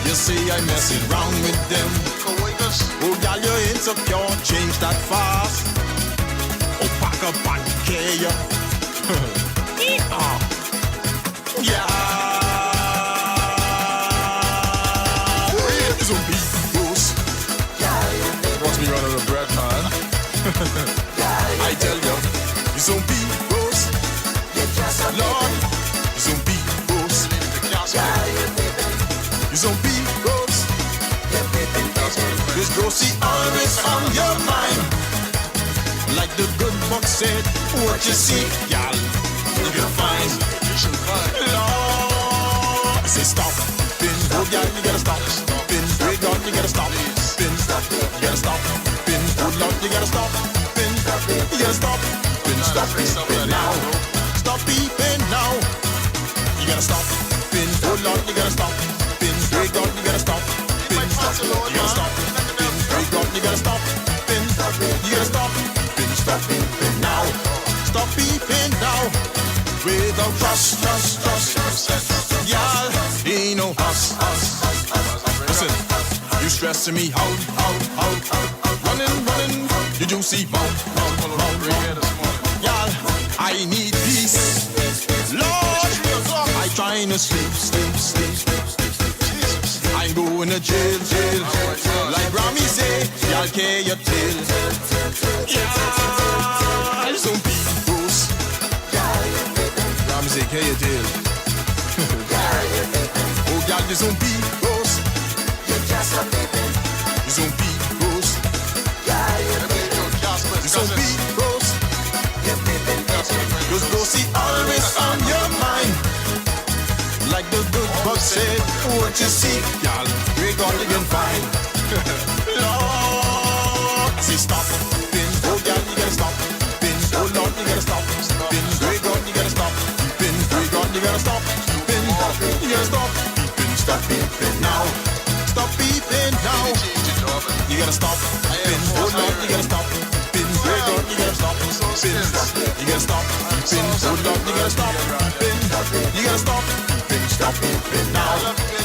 You see I messing round with them. Oh, girl, you insecure, change that fast. Oh, pack up and care ya. Yeah. Zombie boss. Watch me run out of breath, man. I tell you, zombie boss. Lord, zombie boss. Zombie boss. This grossy always on your mind. Like the good book said, what you see, y'all, you can find. Lord, say stop, spin, oh y'all, you gotta stop, spin, break on, you gotta stop, spin, you gotta stop, spin, oh Lord, you gotta stop, spin, you gotta stop, spin, stop, spin now, stop beeping now, you gotta stop, spin, oh Lord, you gotta stop, spin, break on, you gotta stop, spin, you gotta stop, spin, break on, you gotta stop, spin, you gotta stop. Stop beeping now. Stop beeping now. Without trust. Y'all ain't no us. Listen, you stressing me out. Running. You do see mouth. Y'all, I need peace. Lord, I trying to sleep. I'm going to jail. Like Rami say, y'all care your tail. Yeah, some peoples. Rami say, care your tail. Oh, y'all, you some peoples. You some peoples. You some peoples. Cause Rosie always on your mind. Like the good book said, what you see, y'all, we're gonna get fine. Lord, I say stop, spin, oh y'all, you gotta stop, spin, oh Lord, you gotta stop, spin, we're gonna, you gotta stop, spin, we're gonna, you gotta stop, spin, you gotta stop, beeping, stop beeping now, stop beeping now, you gotta stop, spin, oh Lord, you gotta stop, spin, we're gonna, you gotta stop, spin, you gotta stop, spin, oh Lord, you gotta stop, spin, you gotta stop. Stop beeping now.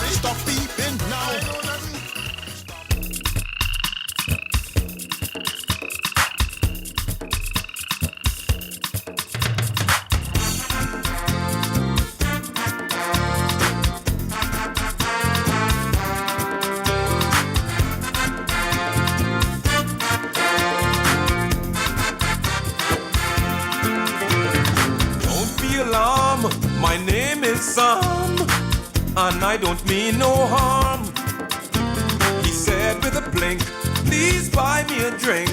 Stop beeping now. Don't be alarmed. My name is Sam. And I don't mean no harm. He said with a blink, please buy me a drink.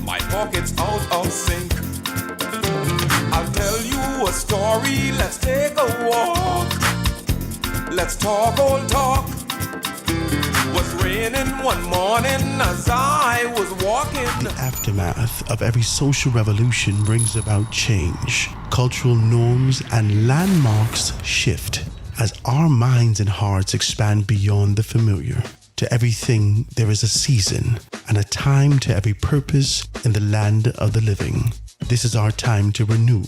My pocket's out of sync. I'll tell you a story, let's take a walk. Let's talk old talk. Was raining one morning as I was walking. The aftermath of every social revolution brings about change. Cultural norms and landmarks shift. As our minds and hearts expand beyond the familiar, to everything there is a season and a time to every purpose in the land of the living. This is our time to renew,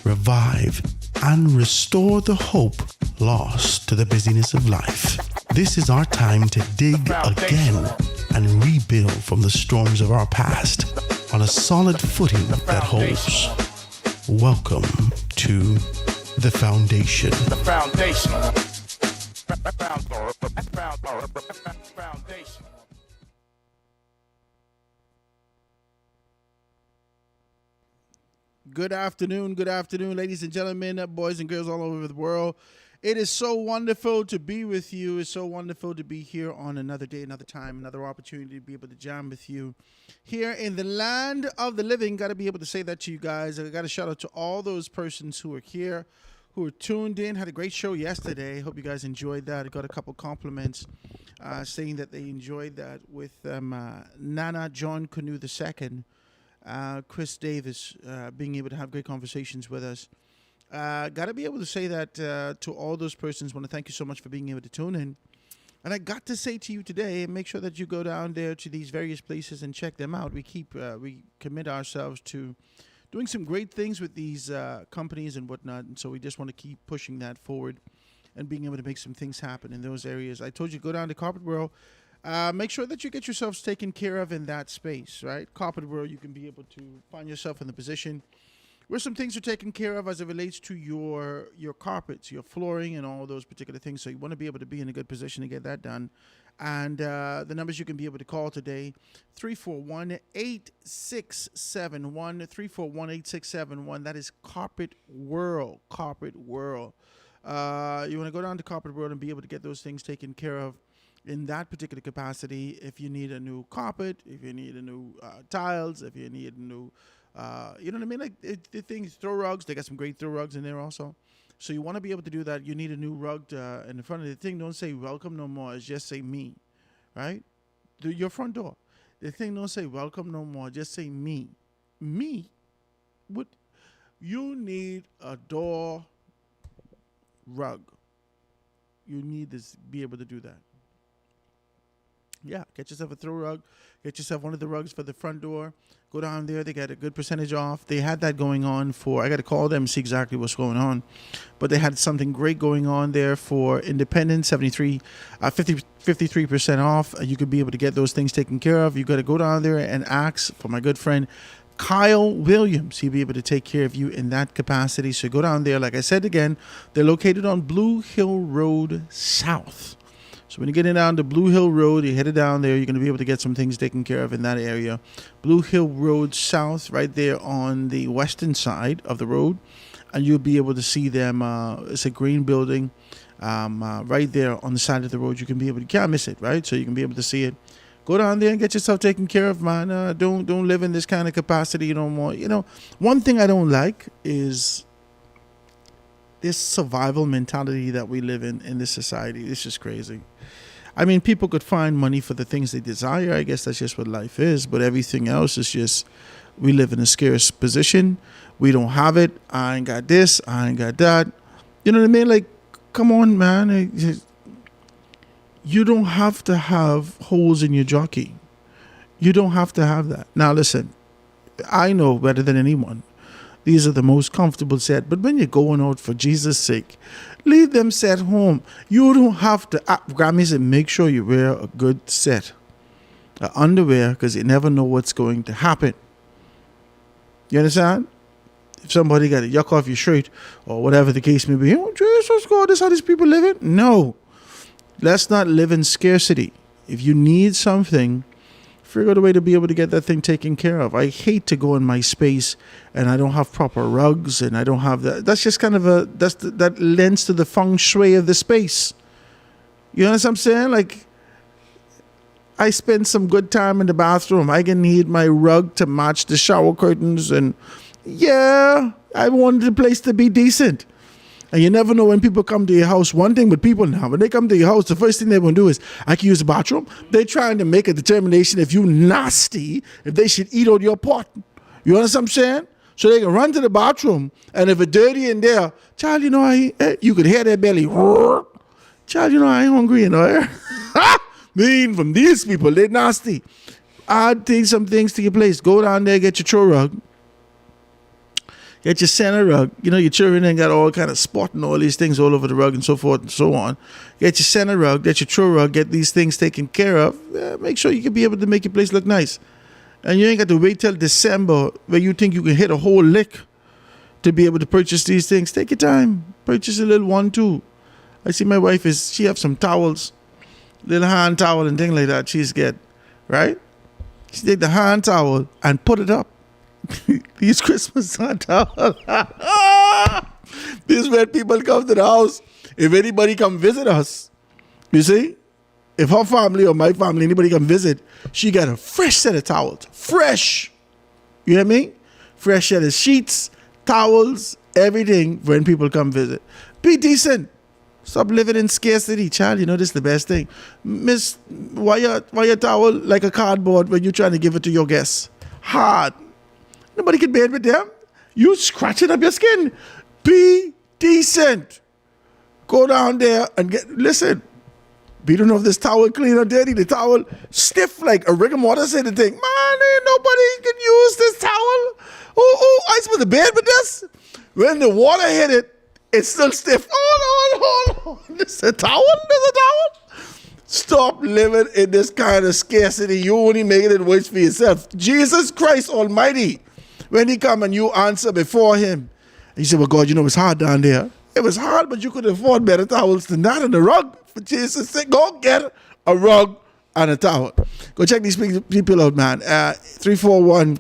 revive, and restore the hope lost to the busyness of life. This is our time to dig again and rebuild from the storms of our past on a solid footing that holds. Welcome to The Foundation. The Foundation. Good afternoon, ladies and gentlemen, boys and girls all over the world. It is so wonderful to be with you. It's so wonderful to be here on another day, another time, another opportunity to be able to jam with you here in the land of the living. Got to be able to say that to you guys. I got to shout out to all those persons who are here, who are tuned in. Had a great show yesterday. Hope you guys enjoyed that. I got a couple compliments saying that they enjoyed that with Nana John Canoe II. Chris Davis, being able to have great conversations with us. Got to be able to say that to all those persons. Want to thank you so much for being able to tune in. And I got to say to you today, make sure that you go down there to these various places and check them out. We commit ourselves to doing some great things with these companies and whatnot. And so we just want to keep pushing that forward and being able to make some things happen in those areas. I told you, go down to Carpet World. Make sure that you get yourselves taken care of in that space, right? Carpet World, you can be able to find yourself in the position where some things are taken care of as it relates to your carpets, your flooring, and all those particular things. So you want to be able to be in a good position to get that done. And the numbers you can be able to call today, 341-8671, 341-8671. That is Carpet World, Carpet World. You want to go down to Carpet World and be able to get those things taken care of in that particular capacity. If you need a new carpet, if you need a new tiles, if you need a new... you know what I mean? Like the things, throw rugs. They got some great throw rugs in there also. So you want to be able to do that. You need a new rug in the front of the thing. Don't say welcome no more. It's just say me, right? Your front door. The thing don't say welcome no more. Just say me. Me? What? You need a door rug. You need to be able to do that. Yeah, get yourself a throw rug. Get yourself one of the rugs for the front door. Go down there. They got a good percentage off. They had that going on for, I got to call them and see exactly what's going on. But they had something great going on there for independent, 53% off. You could be able to get those things taken care of. You got to go down there and ask for my good friend Kyle Williams. He'll be able to take care of you in that capacity. So go down there. Like I said again, they're located on Blue Hill Road South. So when you get in down to Blue Hill Road, you headed down there, you're going to be able to get some things taken care of in that area. Blue Hill Road South, right there on the western side of the road. And you'll be able to see them. It's a green building right there on the side of the road. You can be able to, you can't miss it, right? So you can be able to see it. Go down there and get yourself taken care of, man. Don't live in this kind of capacity no more. You know, one thing I don't like is this survival mentality that we live in this society. It's just crazy. I mean, people could find money for the things they desire. I guess that's just what life is. But everything else is just, we live in a scarce position. We don't have it. I ain't got this. I ain't got that. You know what I mean? Like, come on, man. You don't have to have holes in your jockey. You don't have to have that. Now, listen, I know better than anyone. These are the most comfortable set. But when you're going out for Jesus' sake, leave them set home. You don't have to. Grammy said, make sure you wear a good set of underwear because you never know what's going to happen. You understand? If somebody got to yuck off your shirt or whatever the case may be, oh, Jesus God, this is how these people living? No. Let's not live in scarcity. If you need something, figure out a way to be able to get that thing taken care of. I hate to go in my space and I don't have proper rugs and I don't have that. That's just kind of that lends to the feng shui of the space. You know what I'm saying? Like, I spend some good time in the bathroom. I can need my rug to match the shower curtains. And yeah, I wanted the place to be decent. And you never know when people come to your house. One thing with people now, when they come to your house, the first thing they're going to do is, I can use the bathroom. They're trying to make a determination if you nasty, if they should eat out your pot. You understand what I'm saying? So they can run to the bathroom, and if it's dirty in there, child, you know, you could hear their belly. Child, you know, I ain't hungry, you know. Mean from these people, they're nasty. Add some things to your place. Go down there, get your throw rug. Get your center rug. You know, your children ain't got all kind of spot and all these things all over the rug and so forth and so on. Get your center rug, get your throw rug, get these things taken care of. Make sure you can be able to make your place look nice. And you ain't got to wait till December where you think you can hit a whole lick to be able to purchase these things. Take your time. Purchase a little one, too. I see my wife she have some towels, little hand towel and thing like that she's get, right? She take the hand towel and put it up. These Christmas hand towels. This is when people come to the house. If anybody come visit us, you see, if her family or my family, anybody come visit, she got a fresh set of towels. Fresh. You know what I mean? Fresh set of sheets, towels, everything when people come visit. Be decent. Stop living in scarcity, child. You know this is the best thing. Miss, why your towel like a cardboard when you're trying to give it to your guests? Hard. Nobody can bear it with them. You scratching up your skin. Be decent. Go down there and listen. We don't know if this towel clean or dirty. The towel stiff like a rigor mortar said the thing. Man, ain't nobody can use this towel. Oh, I supposed to bed with this? When the water hit it, It's still stiff. Hold on. There's a towel. Stop living in this kind of scarcity. You only making it worse for yourself. Jesus Christ Almighty, when he come and you answer before him, and you say, well, God, it's hard down there. It was hard, but you could afford better towels than that and a rug. For Jesus' sake, go get a rug and a towel. Go check these people out, man. 341-8671,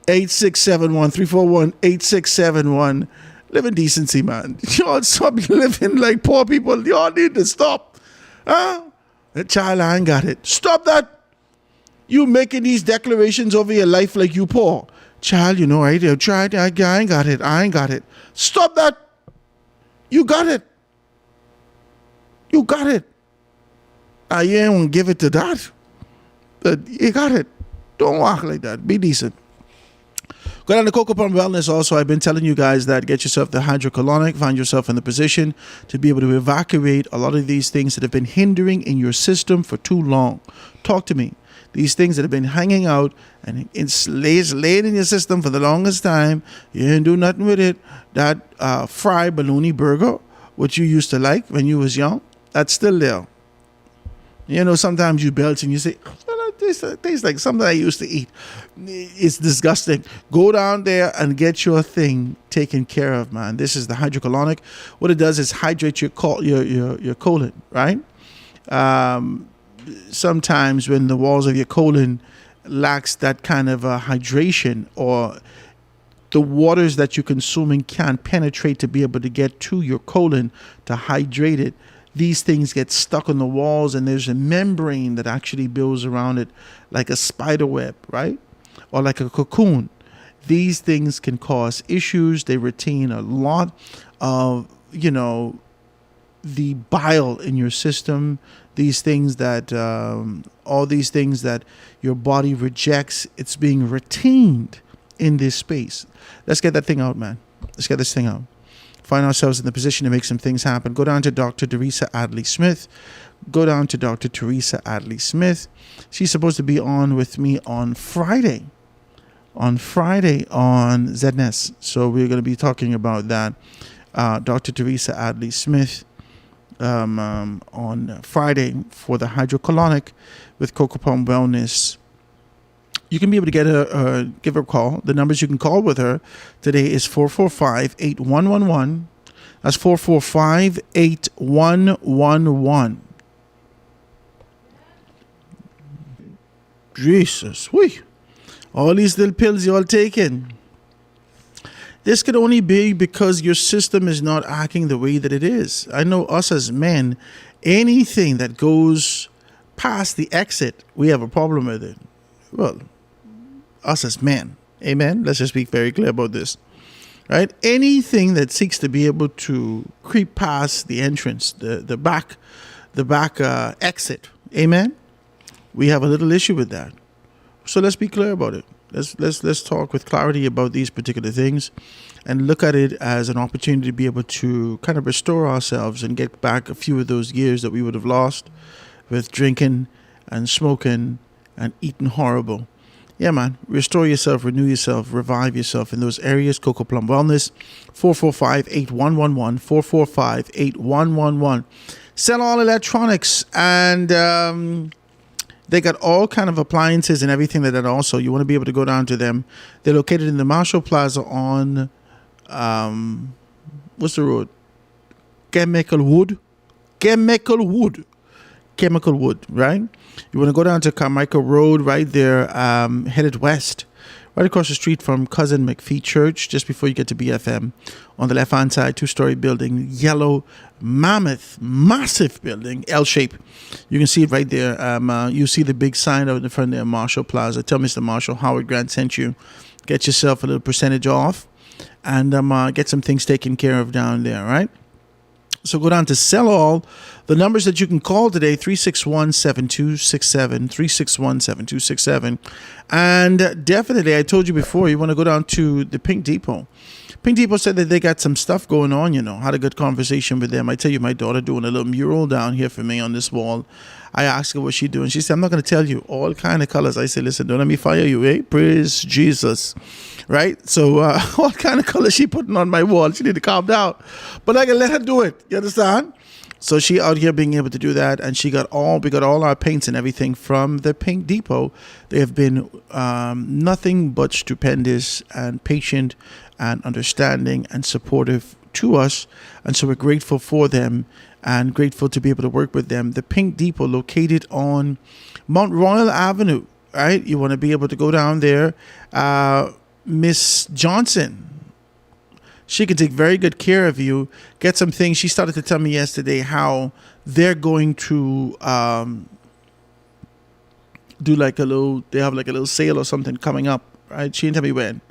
341-8671. Live in decency, man. Y'all stop living like poor people. Y'all need to stop. That child, I ain't got it. Stop that. You making these declarations over your life like you poor. Child, I tried. I ain't got it. I ain't got it. Stop that. You got it. You got it. You ain't want to give it to that. But you got it. Don't walk like that. Be decent. Go down to Coco Palm Wellness. Also, I've been telling you guys that get yourself the hydrocolonic. Find yourself in the position to be able to evacuate a lot of these things that have been hindering in your system for too long. Talk to me. These things that have been hanging out and it's laid in your system for the longest time. You didn't do nothing with it. That fried bologna burger, what you used to like when you was young, that's still there. Sometimes you belch and you say, this tastes like something I used to eat. It's disgusting. Go down there and get your thing taken care of, man. This is the hydrocolonic. What it does is hydrate your colon, right? Sometimes when the walls of your colon lacks that kind of hydration, or the waters that you're consuming can't penetrate to be able to get to your colon to hydrate it, these things get stuck on the walls, and there's a membrane that actually builds around it like a spider web, right? Or like a cocoon. These things can cause issues. They retain a lot of, the bile in your system. These things that, all these things that your body rejects, it's being retained in this space. Let's get that thing out, man. Let's get this thing out. Find ourselves in the position to make some things happen. Go down to Dr. Teresa Adley Smith. Go down to Dr. Teresa Adley Smith. She's supposed to be on with me on Friday. On ZNS. So we're going to be talking about that. Dr. Teresa Adley Smith on Friday for the hydrocolonic with Coco Palm Wellness. You can be able to get give her a call. The numbers you can call with her today is 445-8111. That's 445-8111. Jesus, whee. All these little pills you all taking. This could only be because your system is not acting the way that it is. I know us as men, anything that goes past the exit, we have a problem with it. Well, us as men, amen. Let's just be very clear about this, right? Anything that seeks to be able to creep past the entrance, the back exit, amen. We have a little issue with that, so let's be clear about it. Let's talk with clarity about these particular things, and look at it as an opportunity to be able to kind of restore ourselves and get back a few of those years that we would have lost with drinking and smoking and eating horrible. Yeah, man. Restore yourself, renew yourself, revive yourself in those areas. Coco Plum Wellness, 445-8111, 445-8111. Sell all electronics, and they got all kind of appliances and everything like that also. You want to be able to go down to them. They're located in the Marshall Plaza on, what's the road? Chemical Wood, right? You want to go down to Carmichael Road right there, headed west, right across the street from Cousin McPhee Church, just before you get to BFM. On the left-hand side, 2-story building, yellow, mammoth, massive building, L-shape. You can see it right there. You see the big sign out in the front there, Marshall Plaza. Tell Mr. Marshall Howard Grant sent you. Get yourself a little percentage off, and get some things taken care of down there, right? So go down to Sell All. The numbers that you can call today, 361-7267, 361-7267. And definitely, I told you before, you want to go down to the Pink Depot. Pink Depot said that they got some stuff going on, Had a good conversation with them. I tell you, my daughter doing a little mural down here for me on this wall. I asked her what she doing. She said, I'm not going to tell you. All kind of colors. I said, listen, don't let me fire you, eh? Praise Jesus. Right? So all kind of colors she putting on my wall. She need to calm down. But I can let her do it. You understand? So she out here being able to do that, and we got all our paints and everything from the Pink Depot. They have been nothing but stupendous and patient and understanding and supportive to us, and so we're grateful for them and grateful to be able to work with them. The Pink Depot located on Mount Royal Avenue, right? You want to be able to go down there. Miss Johnson, she can take very good care of you. Get some things. She started to tell me yesterday how they're going to do they have like a little sale or something coming up, right? She didn't tell me when.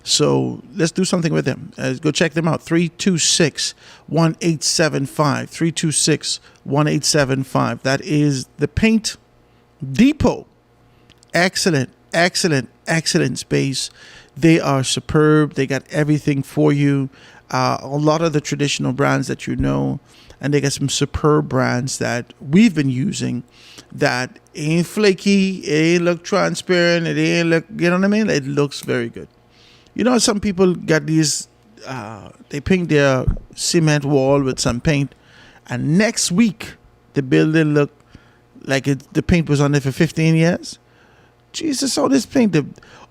So let's do something with them. Go check them out. 326-1875. 326-1875. That is the Paint Depot. Excellent, excellent, excellent space. They are superb. They got everything for you. A lot of the traditional brands that you know, and they got some superb brands that we've been using that ain't flaky, it ain't look transparent, it ain't look, you know what I mean? It looks very good. Some people got these, they paint their cement wall with some paint, and next week the building look like the paint was on there for 15 years. Jesus, all this paint,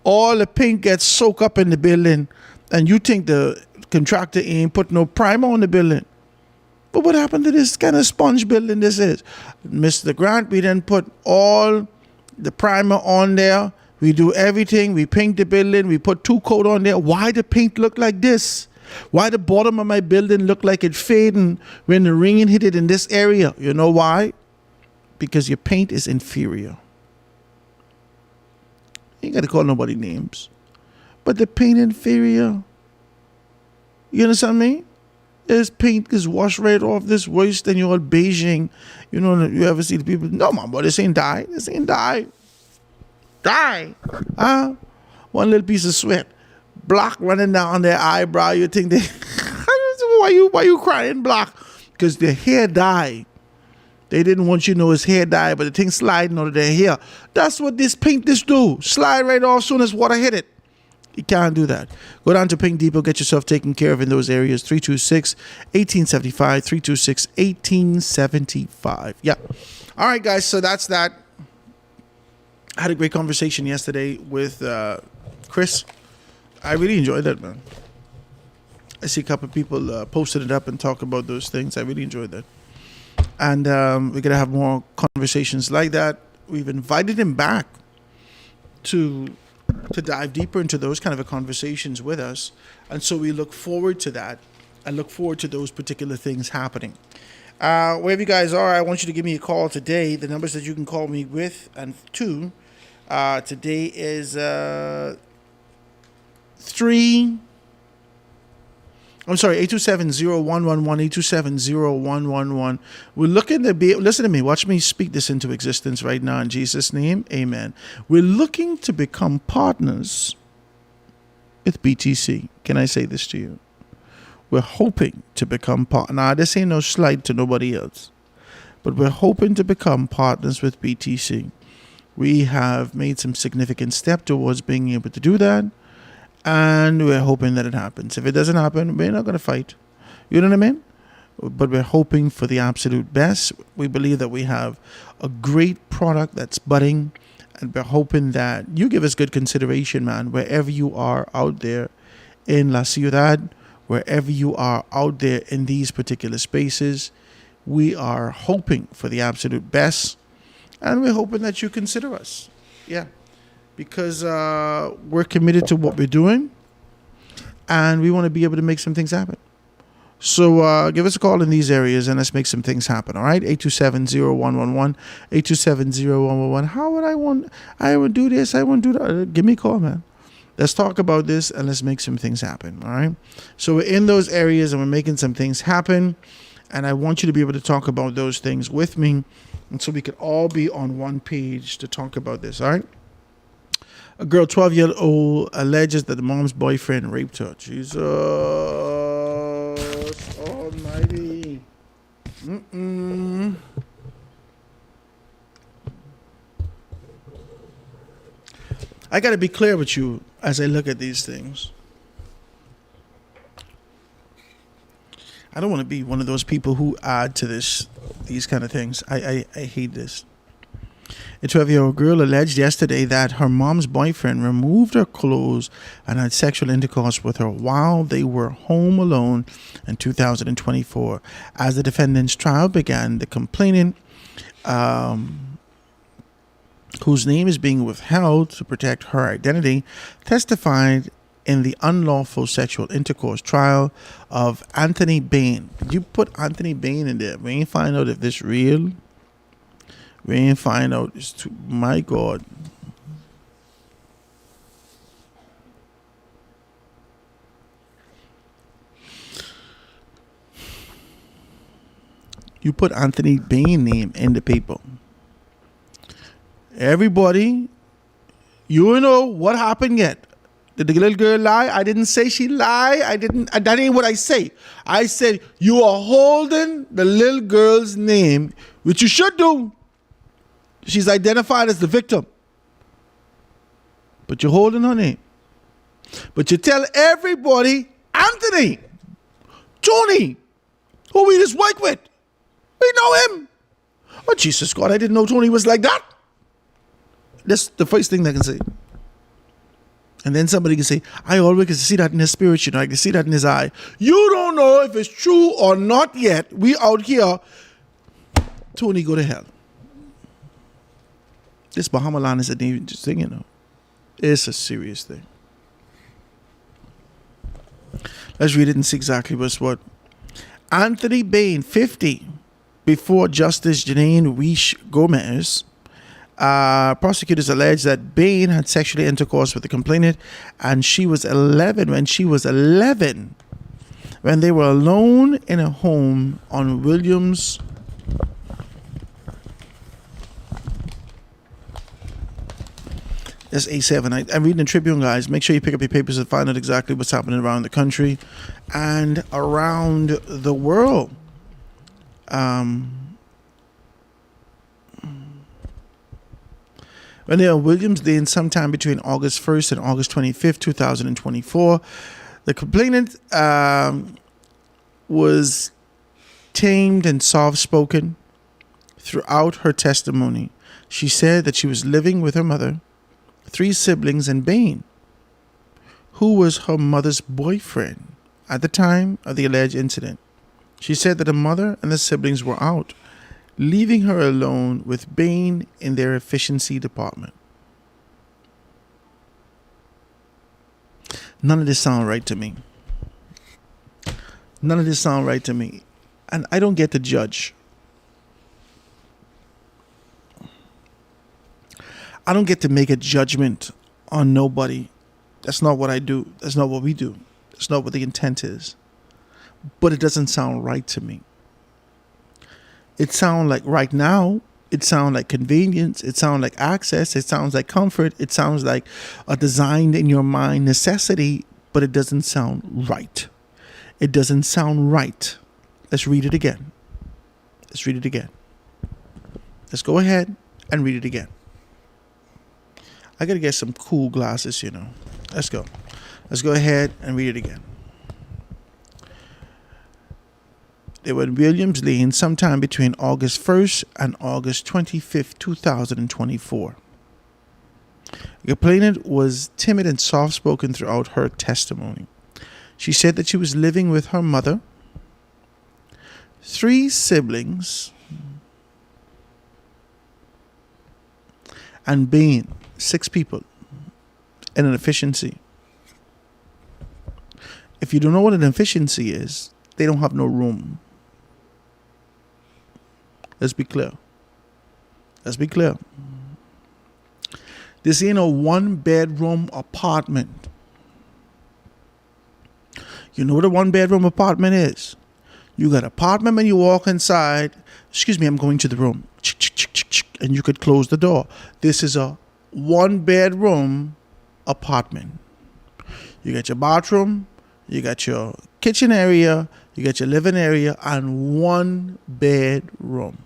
all the paint gets soaked up in the building, and you think the contractor ain't put no primer on the building. But what happened to this kind of sponge building this is? Mr. Grant, we didn't put all the primer on there. We do everything. We paint the building. We put 2 coat on there. Why the paint look like this? Why the bottom of my building look like it fading when the rain hit it in this area? You know why? Because your paint is inferior. You ain't got to call nobody names. But the paint inferior. You understand me? This paint is washed right off this waste and you're all beiging. You ever see the people? No, man, boy, this ain't dye. This ain't dye. Dye. One little piece of sweat. Block running down their eyebrow. You think they... why you crying, Block? Because their hair dye. They didn't want you to know it's hair dye, but the thing sliding out of their hair. That's what this paint do. Slide right off soon as water hit it. You can't do that. Go down to Pink Depot. Get yourself taken care of in those areas. 326-1875. 326-1875. Yeah. All right, guys. So that's that. I had a great conversation yesterday with Chris. I really enjoyed that, man. I see a couple of people posted it up and talk about those things. I really enjoyed that. And we're going to have more conversations like that. We've invited him back to dive deeper into those kind of conversations with us. And so we look forward to that. I look forward to those particular things happening. Wherever you guys are, I want you to give me a call today. The numbers that you can call me with and to. Today is 827-0111, 827-0111. We're looking to be, listen to me, watch me speak this into existence right now in Jesus' name, amen. We're looking to become partners with BTC. Can I say this to you? We're hoping to become partners. Now, this ain't no slight to nobody else, but we're hoping to become partners with BTC. We have made some significant step towards being able to do that. And we're hoping that it happens. If it doesn't happen, we're not going to fight. You know what I mean? But we're hoping for the absolute best. We believe that we have a great product that's budding. And we're hoping that you give us good consideration, man, wherever you are out there in La Ciudad, wherever you are out there in these particular spaces. We are hoping for the absolute best. And we're hoping that you consider us. Yeah. Because we're committed to what we're doing, and we want to be able to make some things happen. So give us a call in these areas, and let's make some things happen, all right? 827-0111, 827-0111. How would I want to do this, I want to do that. Give me a call, man. Let's talk about this, and let's make some things happen, all right? So we're in those areas, and we're making some things happen, and I want you to be able to talk about those things with me, and so we could all be on one page to talk about this, all right? A girl 12-year-old alleges that the mom's boyfriend raped her. Jesus almighty. I got to be clear with you as I look at these things. I don't want to be one of those people who add to these kind of things. I hate this. A 12-year-old girl alleged yesterday that her mom's boyfriend removed her clothes and had sexual intercourse with her while they were home alone in 2024. As the defendant's trial began, the complainant, whose name is being withheld to protect her identity, testified in the unlawful sexual intercourse trial of Anthony Bain. You put Anthony Bain in there. We ain't find out if this real. We ain't find out. My God. You put Anthony Bain name in the paper. Everybody, you know what happened yet. Did the little girl lie? I didn't say she lied. That ain't what I say. I said you are holding the little girl's name, which you should do. She's identified as the victim. But you're holding her name. But you tell everybody, Anthony, Tony, who we just work with, we know him. Oh, Jesus God, I didn't know Tony was like that. That's the first thing they can say. And then somebody can say, I always can see that in his spirit, you know, I can see that in his eye. You don't know if it's true or not yet. We out here, Tony, go to hell. This Bahamaland is a dangerous thing, you know. It's a serious thing. Let's read it and see exactly what's what. Anthony Bain, 50, before Justice Janine Weish Gomez. Prosecutors allege that Bain had sexually intercourse with the complainant, and she was 11 when they were alone in a home on Williams. That's A7. I'm reading the Tribune, guys. Make sure you pick up your papers and find out exactly what's happening around the country and around the world. When they are Williams Lane, sometime between August 1st and August 25th, 2024, the complainant was tamed and soft-spoken throughout her testimony. She said that she was living with her mother, 3 siblings, and Bain, who was her mother's boyfriend at the time of the alleged incident. She said that the mother and the siblings were out, leaving her alone with Bain in their efficiency department. None of this sound right to me. None of this sound right to me. And I don't get to judge. I don't get to make a judgment on nobody. That's not what I do. That's not what we do. That's not what the intent is. But it doesn't sound right to me. It sounds like right now, it sounds like convenience. It sounds like access. It sounds like comfort. It sounds like a designed in your mind necessity, but it doesn't sound right. It doesn't sound right. Let's read it again. Let's read it again. Let's go ahead and read it again. I got to get some cool glasses, you know. Let's go. Let's go ahead and read it again. They were in Williams Lane sometime between August 1st and August 25th, 2024. The complainant was timid and soft-spoken throughout her testimony. She said that she was living with her mother, 3 siblings, and Bain, 6 people, in an efficiency. If you don't know what an efficiency is, they don't have no room. Let's be clear. Let's be clear. This ain't a 1-bedroom apartment. You know what a 1-bedroom apartment is? You got an apartment when you walk inside. Excuse me, I'm going to the room. And you could close the door. This is a 1-bedroom apartment. You got your bathroom, you got your kitchen area, you got your living area, and one bedroom.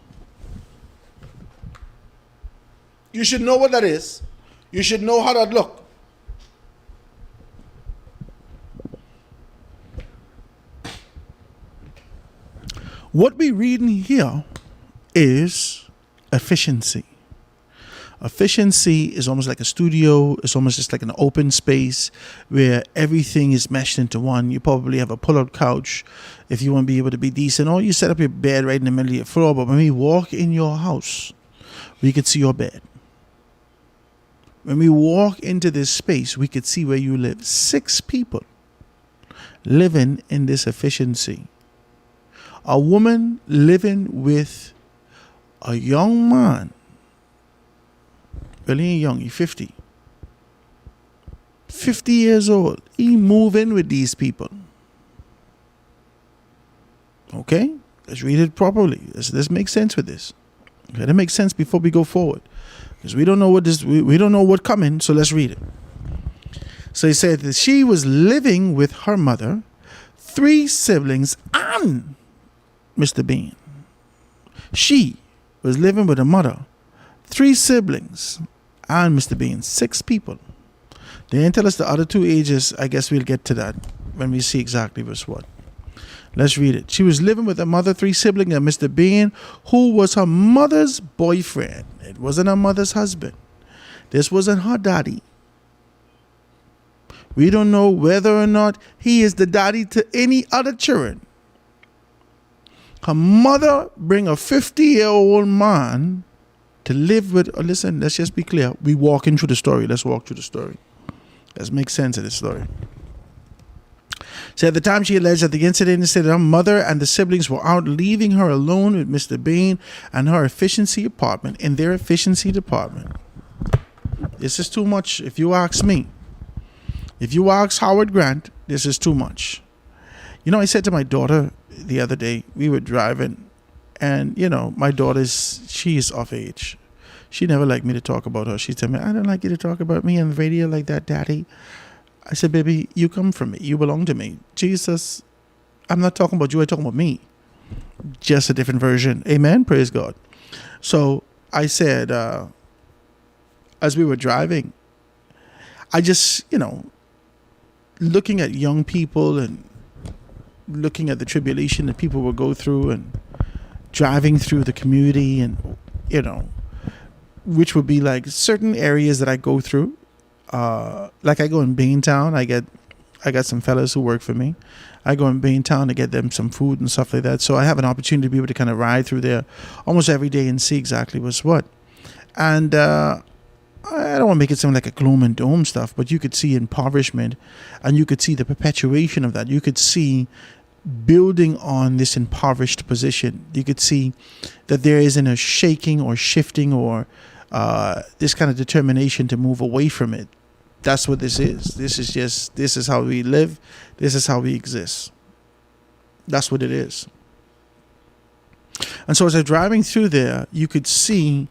You should know what that is. You should know how that look. What we reading here is efficiency. Efficiency is almost like a studio. It's almost just like an open space where everything is meshed into one. You probably have a pull-out couch if you want to be able to be decent, or you set up your bed right in the middle of your floor. But when we walk in your house, we could see your bed. When we walk into this space, we could see where you live. 6 people living in this efficiency. A woman living with a young man. Well, he ain't young, he's 50. 50 years old. He move in with these people. Okay? Let's read it properly. Let's make sense with this. Okay, that makes sense before we go forward. Because we don't know what this we don't know what coming, so let's read it. So he said that she was living with her mother, 3 siblings, and Mr. Bean. She was living with her mother, 3 siblings, and Mr. Bean. 6 people. They didn't tell us the other 2 ages. I guess we'll get to that when we see exactly what's what. Let's read it. She was living with her mother, 3 siblings, and Mr. Bean, who was her mother's boyfriend. It wasn't her mother's husband. This wasn't her daddy. We don't know whether or not he is the daddy to any other children. Her mother bring a 50-year-old man to live with. Oh, listen, let's just be clear. We walking through the story. Let's walk through the story. Let's make sense of this story. So at the time she alleged that the incident said that her mother and the siblings were out, leaving her alone with Mr. Bean and her efficiency apartment, in their efficiency department. This is too much if you ask me. If you ask Howard Grant, this is too much. You know, I said to my daughter the other day, we were driving, and, you know, my she is of age. She never liked me to talk about her. She said me, I don't like you to talk about me on the radio like that, Daddy. I said, baby, you come from me. You belong to me. Jesus, I'm not talking about you. I'm talking about me. Just a different version. Amen. Praise God. So I said, as we were driving, I just, you know, looking at young people and looking at the tribulation that people will go through and driving through the community, and, you know, which would be like certain areas that I go through. Like I go in Baintown, I got some fellas who work for me. I go in Baintown to get them some food and stuff like that. So I have an opportunity to be able to kind of ride through there almost every day and see exactly what's what. And I don't want to make it sound like a gloom and doom stuff, but you could see impoverishment, and you could see the perpetuation of that. You could see building on this impoverished position. You could see that there isn't a shaking or shifting or this kind of determination to move away from it. That's what this is. This is how we live. This is how we exist. That's what it is. And so as I'm driving through there, you could see,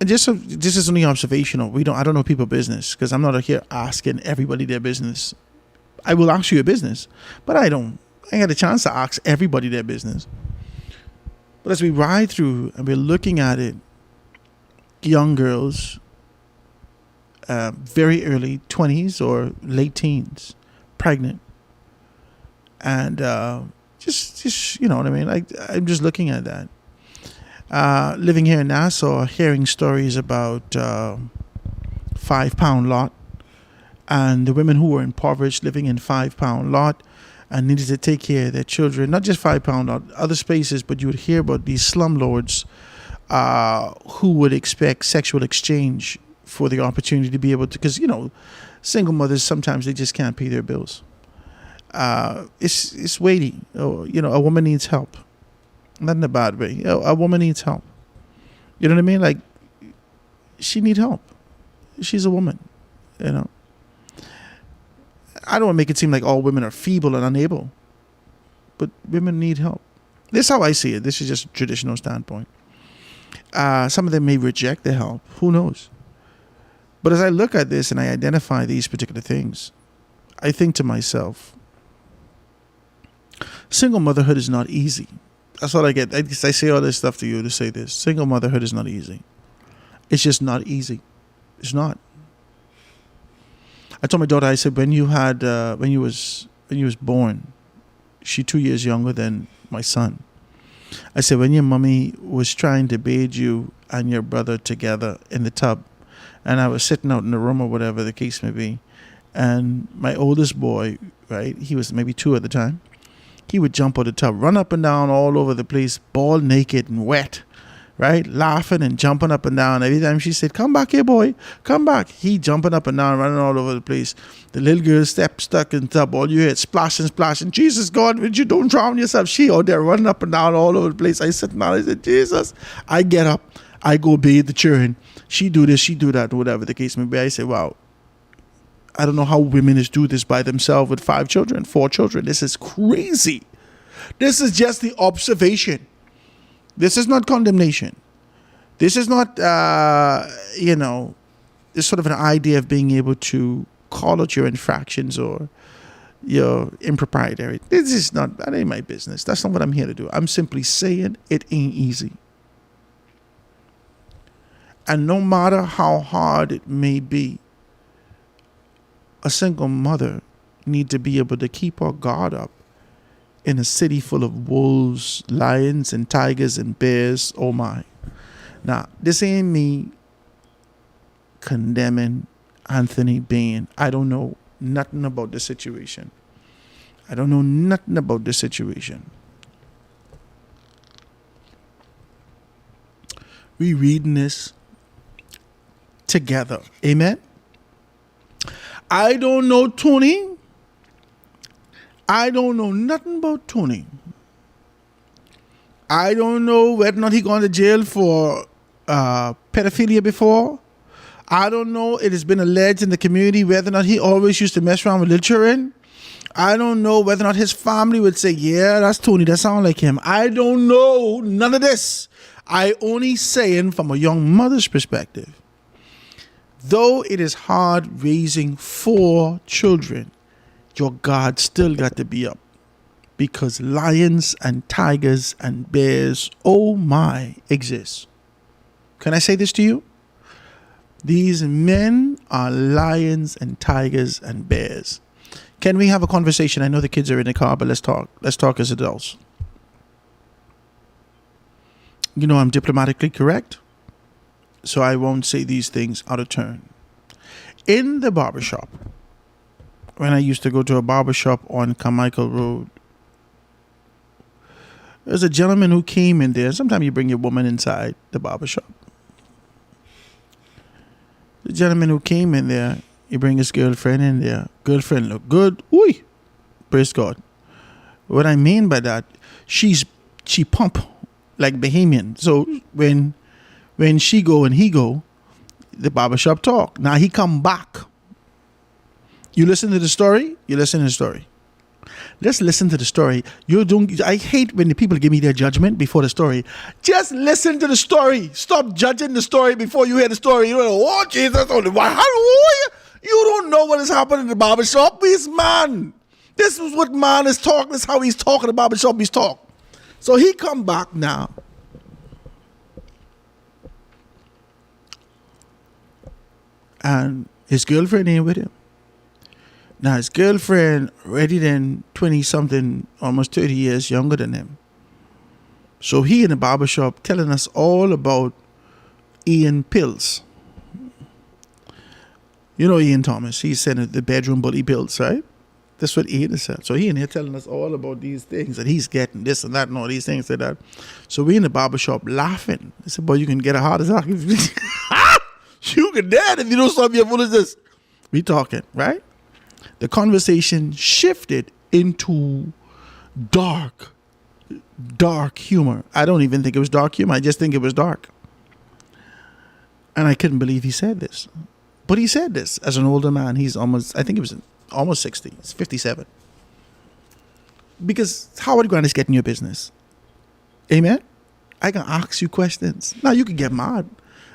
and this is only observational. I don't know people's business, because I'm not here asking everybody their business. I will ask you your business, but I ain't got a chance to ask everybody their business. But as we ride through and we're looking at it, young girls, very early 20s or late teens, pregnant, and just you know what I mean. Like, I'm just looking at that. Living here in Nassau, hearing stories about 5 Pound lot, and the women who were impoverished living in 5 Pound lot and needed to take care of their children. Not just 5 Pound lot, other spaces, but you would hear about these slumlords who would expect sexual exchange for the opportunity to be able to, because, you know, single mothers, sometimes they just can't pay their bills. It's weighty. You know, a woman needs help. Not in a bad way. You know, a woman needs help. You know what I mean? Like, she needs help. She's a woman, you know. I don't want to make it seem like all women are feeble and unable, but women need help. This is how I see it. This is just a traditional standpoint. Some of them may reject the help. Who knows? But as I look at this and I identify these particular things, I think to myself, single motherhood is not easy. That's what I get. I say all this stuff to you to say this. Single motherhood is not easy. It's just not easy. It's not. I told my daughter, I said, when you was born, she 2 years younger than my son. I said, when your mommy was trying to bathe you and your brother together in the tub, and I was sitting out in the room or whatever the case may be, and my oldest boy, right, he was maybe 2 at the time, he would jump out of the tub, run up and down all over the place, ball naked and wet, right, laughing and jumping up and down. Every time she said, come back here, boy, come back, he jumping up and down, running all over the place. The little girl stuck in the tub, all you hear splashing, splashing. Jesus, God, would you don't drown yourself? She out there running up and down all over the place. I sit down, I said, Jesus. I get up, I go bathe the children. She do this, she do that, whatever the case may be. I say, wow, I don't know how women do this by themselves with 5 children, 4 children. This is crazy. This is just the observation. This is not condemnation. This is not, this sort of an idea of being able to call out your infractions or your impropriety. This is not, that ain't my business. That's not what I'm here to do. I'm simply saying it ain't easy. And no matter how hard it may be, a single mother need to be able to keep her guard up in a city full of wolves, lions, and tigers and bears. Oh my. Now, this ain't me condemning Anthony Bain. I don't know nothing about the situation. I don't know nothing about the situation. We reading this together. Amen? I don't know Tony. I don't know nothing about Tony. I don't know whether or not he gone to jail for pedophilia before. I don't know. It has been alleged in the community whether or not he always used to mess around with little children. I don't know whether or not his family would say, yeah, that's Tony. That sounds like him. I don't know none of this. I only saying from a young mother's perspective. Though it is hard raising 4 children, your guard still got to be up. Because lions and tigers and bears, oh my, exist. Can I say this to you? These men are lions and tigers and bears. Can we have a conversation? I know the kids are in the car, but let's talk. Let's talk as adults. You know I'm diplomatically correct, so I won't say these things out of turn. In the barbershop, when I used to go to a barbershop on Carmichael Road, there's a gentleman who came in there. Sometimes you bring your woman inside the barbershop. The gentleman who came in there, he bring his girlfriend in there. Girlfriend look good. Ooh, praise God. What I mean by that, she pump like Bahamian. So when she go and he go, the barbershop talk. Now he come back. You listen to the story. You listen to the story. Let's listen to the story. I hate when the people give me their judgment before the story. Just listen to the story. Stop judging the story before you hear the story. You don't know, oh Jesus, you don't know what is happening in the barbershop. He's man. This is what man is talking. This is how he's talking. The barbershop he's talk. So he come back now. And his girlfriend ain't with him. Now, his girlfriend, already then 20-something, almost 30 years younger than him. So he in the barbershop telling us all about Ian Pills. You know Ian Thomas. He's sending the bedroom bully pills, right? That's what Ian is saying. So he in here telling us all about these things that he's getting, this and that and all these things like that. So we in the barbershop laughing. I said, boy, you can get a heart attack. You can dead if you don't stop your foolishness. We talking, right? The conversation shifted into dark humor. I don't even think it was dark humor. I just think it was dark. And I couldn't believe he said this. But he said this as an older man. He's almost, I think he was almost 60. He's 57. Because Howard Grant is getting your business. Amen? I can ask you questions. Now, you can get mad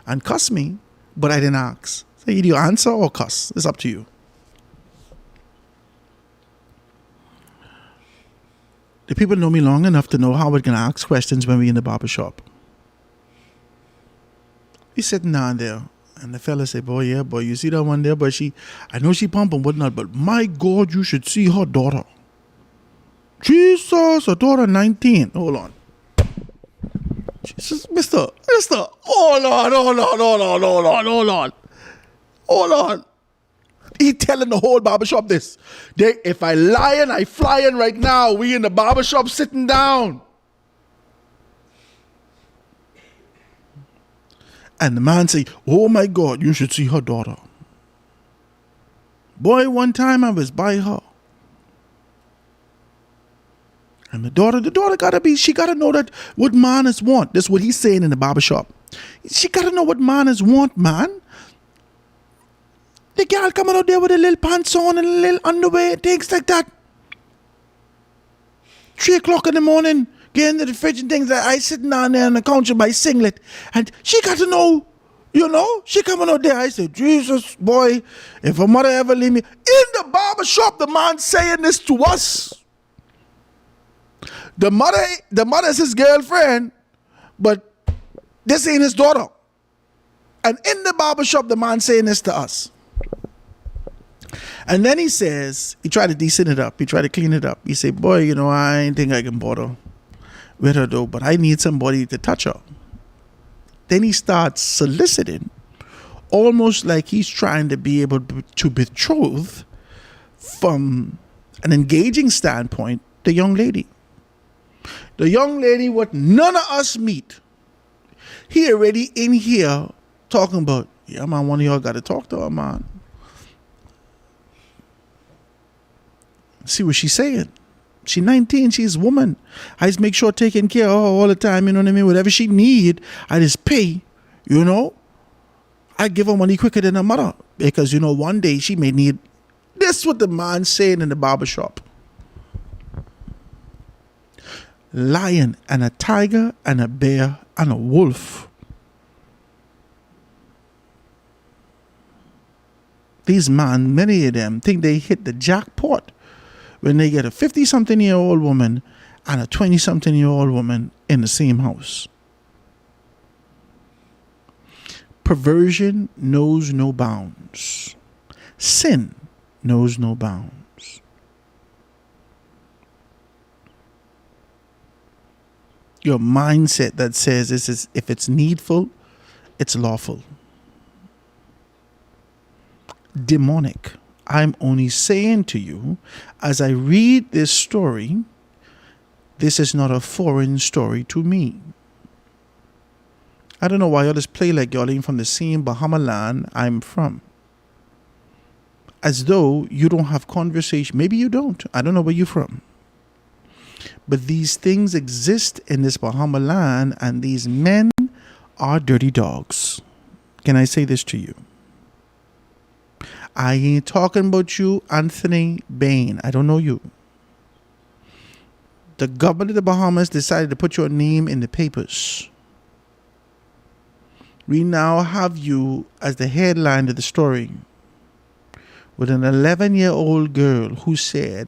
and cuss me, but I didn't ask. So either you answer or cuss. It's up to you. The people know me long enough to know how we're going to ask questions when we in the barber shop. We sitting down there, and the fella say, boy, yeah, boy, you see that one there? But I know she pumping whatnot, but my God, you should see her daughter. Jesus, her daughter 19. Hold on. Jesus, Mister, hold on. He telling the whole barbershop this. If I lying, I flying right now. We in the barbershop sitting down. And the man say, oh my God, you should see her daughter. Boy, one time I was by her. And the daughter she gotta know that what manners want. That's what he's saying in the barbershop. She gotta know what manners want, man. The girl coming out there with a little pants on and a little underwear, things like that. 3 o'clock in the morning, getting to the fridge and things like I sitting down there on the counter by singlet. And she got to know, she coming out there. I said, Jesus, boy, if her mother ever leave me. In the barbershop, the man saying this to us. The mother is his girlfriend, but this ain't his daughter. And in the barbershop, the man saying this to us. And then he says, he tried to decent it up. He tried to clean it up. He said, boy, I ain't think I can bother with her though, but I need somebody to touch her. Then he starts soliciting, almost like he's trying to be able to betroth from an engaging standpoint, the young lady. The young lady what none of us meet. He already in here talking about, yeah, man, one of y'all got to talk to her, man. See what she's saying. She's 19, she's a woman. I just make sure taking care of her all the time, you know what I mean? Whatever she need, I just pay, I give her money quicker than her mother. Because, one day she may need, this is what the man saying in the barbershop. Lion and a tiger and a bear and a wolf. These men, many of them, think they hit the jackpot when they get a 50-something-year-old woman and a 20-something-year-old woman in the same house. Perversion knows no bounds. Sin knows no bounds. Your mindset that says if it's needful, it's lawful. Demonic. I'm only saying to you, as I read this story, this is not a foreign story to me. I don't know why y'all just play like y'all ain't from the same Bahama land I'm from. As though you don't have conversation. Maybe you don't. I don't know where you're from. But these things exist in this Bahama land, and these men are dirty dogs. Can I say this to you? I ain't talking about you, Anthony Bain. I don't know you. The government of the Bahamas decided to put your name in the papers. We now have you as the headline of the story with an 11-year-old girl who said,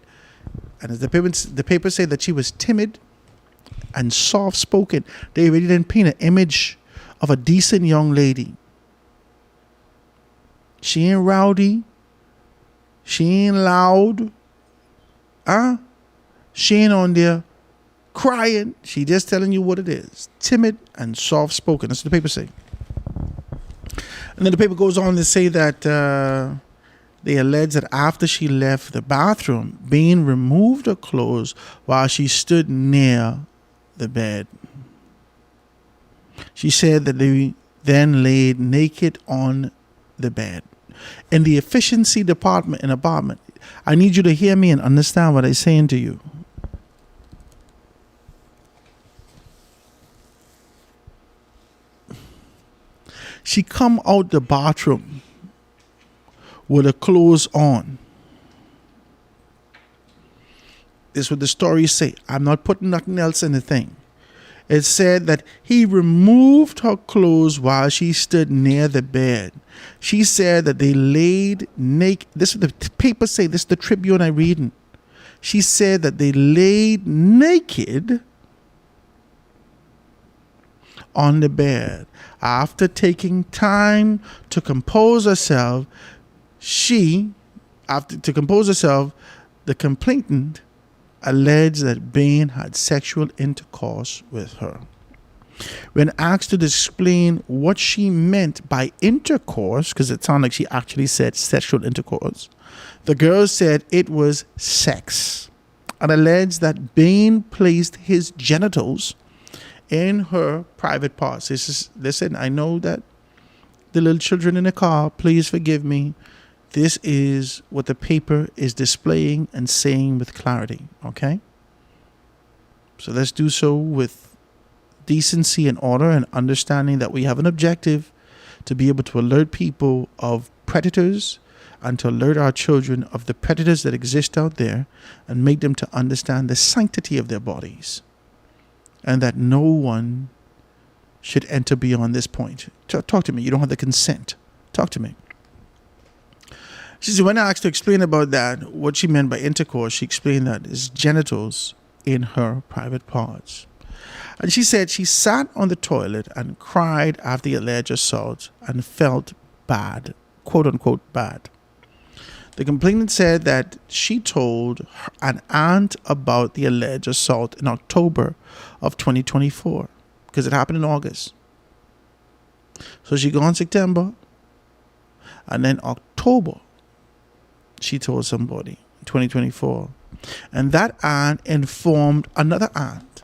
and as the paper said that she was timid and soft-spoken. They really didn't paint an image of a decent young lady. She ain't rowdy. She ain't loud. She ain't on there crying. She just telling you what it is. Timid and soft-spoken. That's what the paper say. And then the paper goes on to say that they allege that after she left the bathroom, Bain removed her clothes while she stood near the bed. She said that they then laid naked on the bed. In the efficiency department in apartment, I need you to hear me and understand what I'm saying to you. She come out the bathroom with her clothes on. This is what the stories say. I'm not putting nothing else in the thing. It said that he removed her clothes while she stood near the bed. She said that they laid naked. This is what the papers say. This is the Tribune I reading. She said that they laid naked on the bed. After taking time to compose herself, the complainant alleged that Bain had sexual intercourse with her. When asked to explain what she meant by intercourse, because it sounded like she actually said sexual intercourse, the girl said it was sex and alleged that Bain placed his genitals in her private parts. Listen, I know that the little children in the car, please forgive me. This is what the paper is displaying and saying with clarity, okay? So let's do so with decency and order and understanding that we have an objective to be able to alert people of predators and to alert our children of the predators that exist out there and make them to understand the sanctity of their bodies and that no one should enter beyond this point. Talk to me. You don't have the consent. Talk to me. She said, when I asked to explain about that, what she meant by intercourse, she explained that it's genitals in her private parts. And she said she sat on the toilet and cried after the alleged assault and felt bad, quote unquote bad. The complainant said that she told an aunt about the alleged assault in October of 2024 because it happened in August. So she gone September and then October she told somebody in 2024. And that aunt informed another aunt.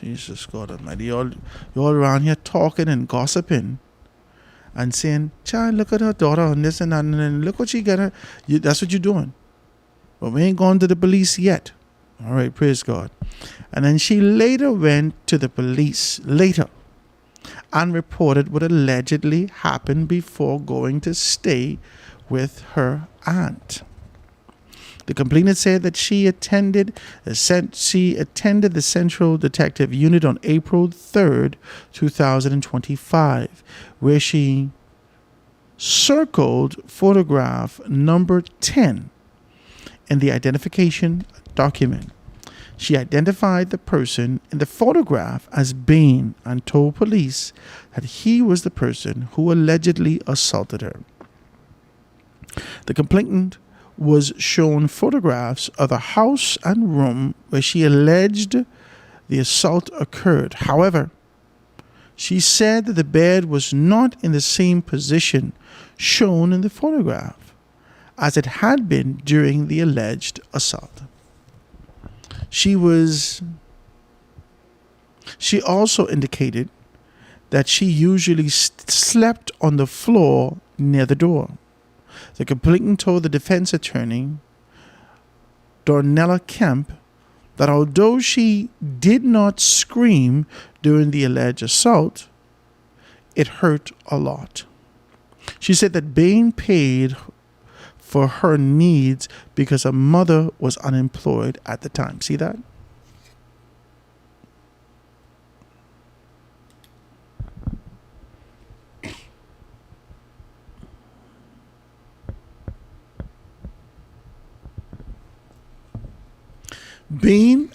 Jesus God Almighty. You're all around here talking and gossiping and saying, child, look at her daughter and this and that, and then look what she got her. That's what you're doing. But we ain't gone to the police yet. All right, praise God. And then she later went to the police and reported what allegedly happened before going to stay with her aunt. The complainant said that she attended the Central Detective Unit on April 3rd, 2025, where she circled photograph number 10 in the identification document. She identified the person in the photograph as Bain and told police that he was the person who allegedly assaulted her. The complainant was shown photographs of the house and room where she alleged the assault occurred. However, she said that the bed was not in the same position shown in the photograph as it had been during the alleged assault. She also indicated that she usually slept on the floor near the door. The complainant told the defense attorney, Dornella Kemp, that although she did not scream during the alleged assault, it hurt a lot. She said that Bain paid for her needs because her mother was unemployed at the time. See that?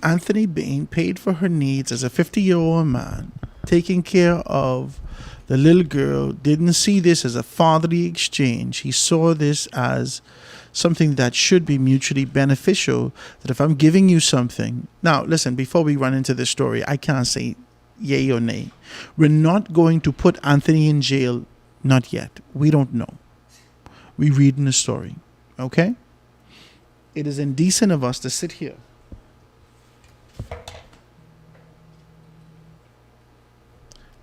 Anthony Bain paid for her needs as a 50-year-old man, taking care of the little girl, didn't see this as a fatherly exchange. He saw this as something that should be mutually beneficial, that if I'm giving you something... Now, listen, before we run into this story, I can't say yay or nay. We're not going to put Anthony in jail, not yet. We don't know. We're reading the story, okay? It is indecent of us to sit here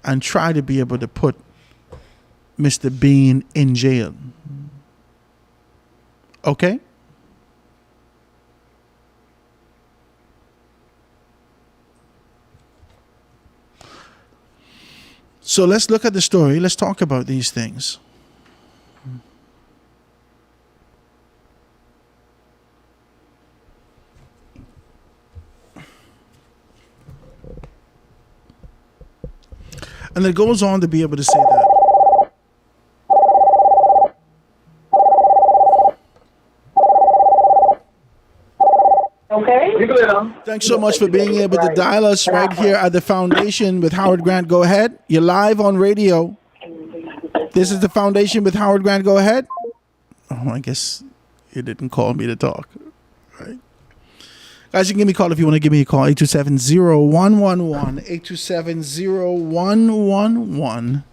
and try to be able to put Mr. Bain in jail. Okay? So let's look at the story. Let's talk about these things. And it goes on to be able to say that. Okay. Thanks so much for being able to dial us right here at the Foundation with Howard Grant. Go ahead. You're live on radio. This is the Foundation with Howard Grant. Go ahead. Oh, I guess you didn't call me to talk. Right. Guys, you can give me a call if you want to give me a call. 827-0111. 827-0111.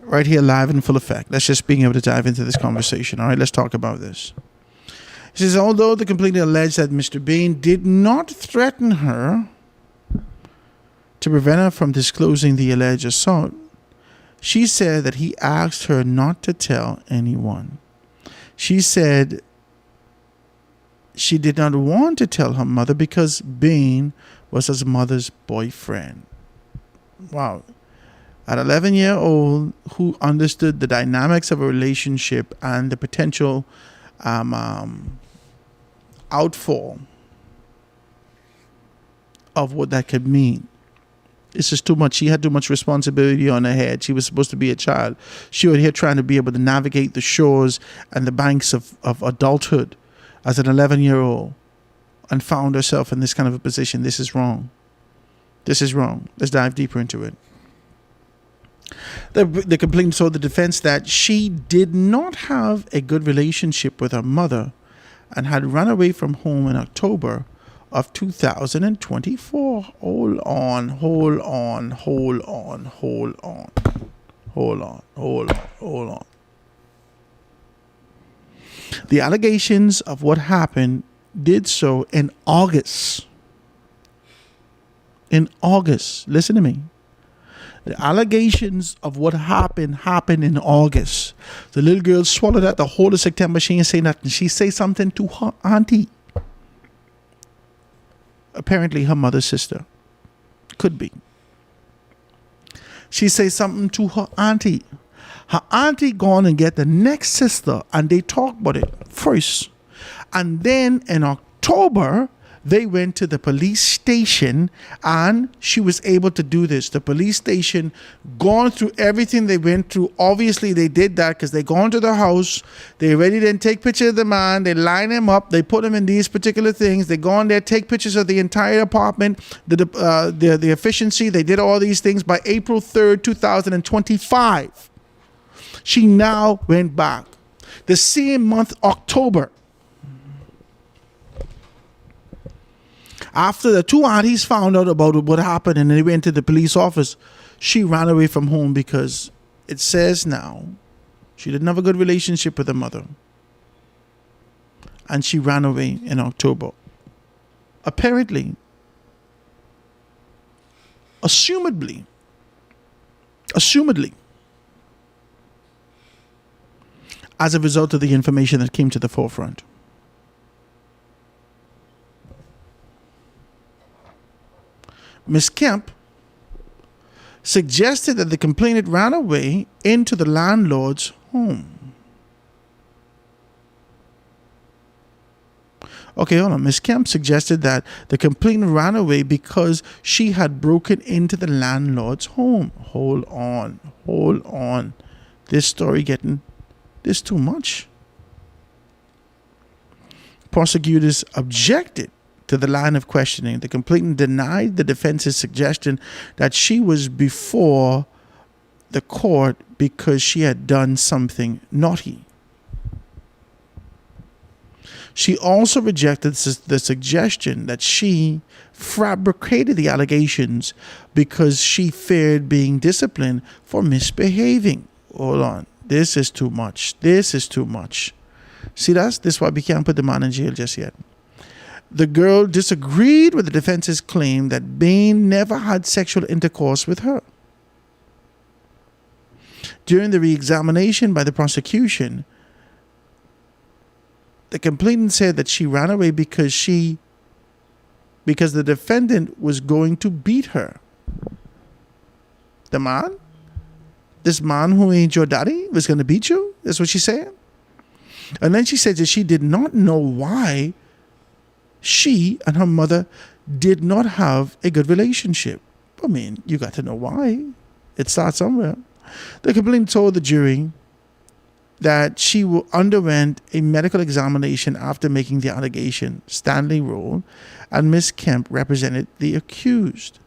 Right here, live in full effect. Let's just being able to dive into this conversation. All right, let's talk about this. He says, although the complainant alleged that Mr. Bain did not threaten her to prevent her from disclosing the alleged assault, she said that he asked her not to tell anyone. She said she did not want to tell her mother because Bain was his mother's boyfriend. Wow. At 11-year-old, who understood the dynamics of a relationship and the potential outfall of what that could mean. It's just too much. She had too much responsibility on her head. She was supposed to be a child. She was here trying to be able to navigate the shores and the banks of adulthood as an 11-year-old and found herself in this kind of a position. This is wrong. This is wrong. Let's dive deeper into it. The complaint told the defense that she did not have a good relationship with her mother and had run away from home in October of 2024. Hold on. The allegations of what happened did so in August. In August. Listen to me. The allegations of what happened in August. The little girl swallowed that the whole of September. She didn't say nothing. She say something to her auntie. Apparently her mother's sister. Could be. She say something to her auntie. Her auntie gone and get the next sister and they talk about it first. And then in October, they went to the police station and she was able to do this. The police station gone through everything they went through. Obviously, they did that because they gone to the house. They ready to take pictures of the man. They line him up. They put him in these particular things. They go on there, take pictures of the entire apartment, the efficiency. They did all these things by April 3rd, 2025. She now went back. The same month, October, after the two aunties found out about what happened and they went to the police office, she ran away from home because it says now she didn't have a good relationship with her mother. And she ran away in October. Apparently, assumedly, as a result of the information that came to the forefront. Ms. Kemp suggested that the complainant ran away into the landlord's home. Okay, hold on. Ms. Kemp suggested that the complainant ran away because she had broken into the landlord's home. Hold on. This story getting this too much. Prosecutors objected to the line of questioning. The complainant denied the defense's suggestion that she was before the court because she had done something naughty. She also rejected the suggestion that she fabricated the allegations because she feared being disciplined for misbehaving. Hold on. This is too much. See, this is why we can't put the man in jail just yet. The girl disagreed with the defense's claim that Bain never had sexual intercourse with her. During the re-examination by the prosecution, the complainant said that she ran away because the defendant was going to beat her. The man? This man who ain't your daddy was going to beat you? That's what she said? And then she said that she did not know why she and her mother did not have a good relationship. I mean, you got to know why. It starts somewhere. The complaint told the jury that she underwent a medical examination after making the allegation. Stanley ruled, and Miss Kemp represented the accused.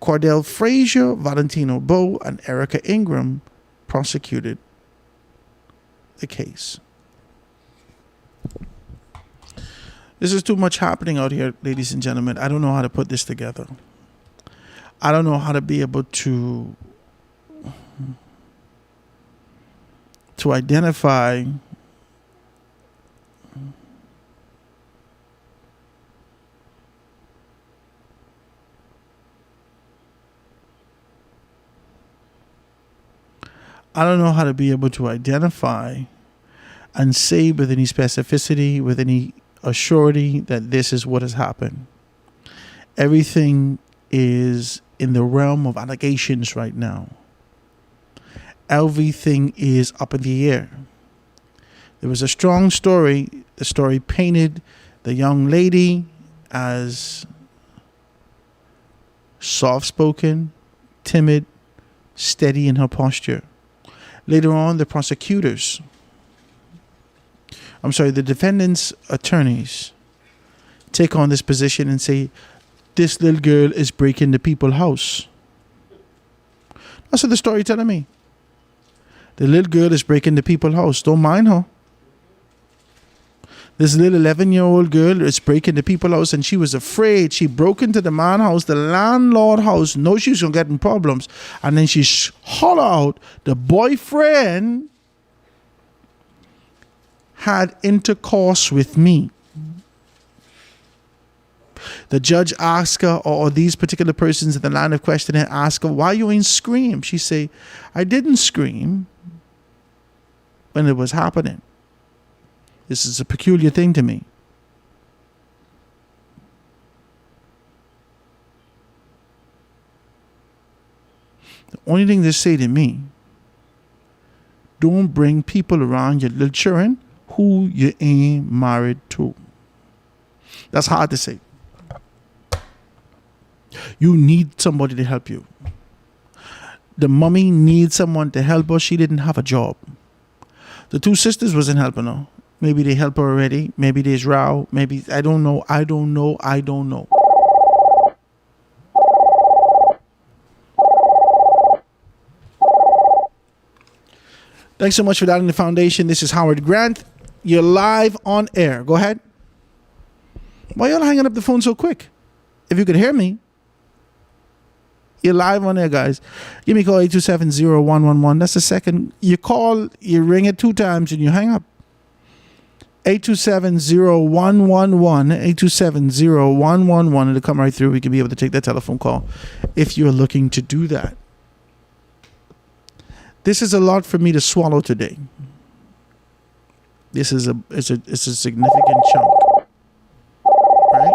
Cordell Frazier, Valentino Bow, and Erica Ingram prosecuted the case. This is too much happening out here, ladies and gentlemen. I don't know how to put this together. I don't know how to be able to identify and say with any specificity, with any assurity that this is what has happened. Everything is in the realm of allegations right now. Everything is up in the air. There was a strong story. The story painted the young lady as soft-spoken, timid, steady in her posture. Later on, the defendant's attorneys take on this position and say, this little girl is breaking the people's house. That's what the story telling me. The little girl is breaking the people's house. Don't mind her. This little 11-year-old girl is breaking the people's house, and she was afraid. She broke into the man's house, the landlord house, know she was going to get in problems. And then she holler out, the boyfriend had intercourse with me. The judge asked her, or these particular persons in the line of questioning asked her, why you ain't scream? She say, I didn't scream when it was happening. This is a peculiar thing to me. The only thing they say to me, don't bring people around your little children who you ain't married to. That's hard to say. You need somebody to help you. The mommy needs someone to help her. She didn't have a job. The two sisters wasn't helping her. Maybe they help her already. Maybe there's row. Maybe, I don't know. Thanks so much for that in the foundation. This is Howard Grant. You're live on air. Go ahead. Why y'all hanging up the phone so quick? If you could hear me. You're live on air, guys. Give me a call, 827-0111. That's the second. You call, you ring it 2 times, and you hang up. 827-0111. 827-0111. It'll come right through. We can be able to take that telephone call if you're looking to do that. This is a lot for me to swallow today. This is a significant chunk. Right?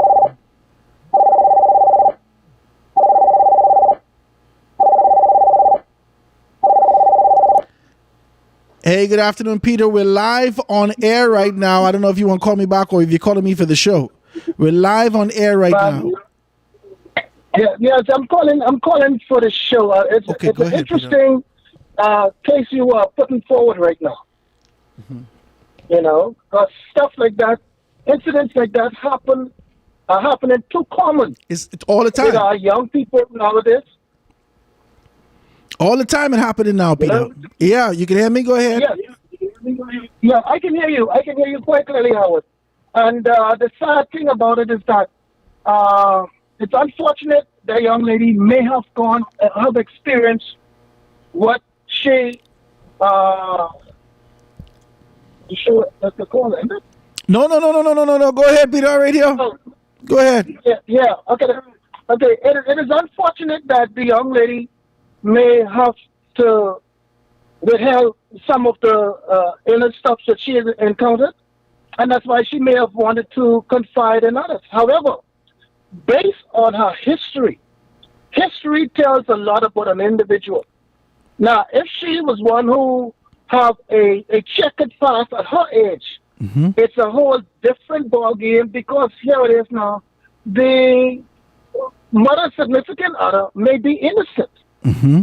Hey, good afternoon, Peter. We're live on air right now. I don't know if you want to call me back or if you're calling me for the show. We're live on air right now. Yes, I'm calling for the show. It's an interesting case you are putting forward right now. Mm-hmm. You know, stuff like that, incidents like that are happening too common. It's all the time. With our young people nowadays. All the time it happening now, Peter. Hello? Yeah, you can hear me? Go ahead. Yeah, I can hear you. I can hear you quite clearly, Howard. And the sad thing about it is that it's unfortunate the young lady may have experienced what she you sure that's the call, isn't it? No. Go ahead, Peter. Right here. Oh. Go ahead. Yeah. Okay. It is unfortunate that the young lady may have to withhold some of the illness stuff that she has encountered, and that's why she may have wanted to confide in others. However, based on her history tells a lot about an individual. Now, if she was one who have a checkered past at her age, mm-hmm. It's a whole different ball game, because here it is now. The mother's significant other may be innocent. Mm-hmm.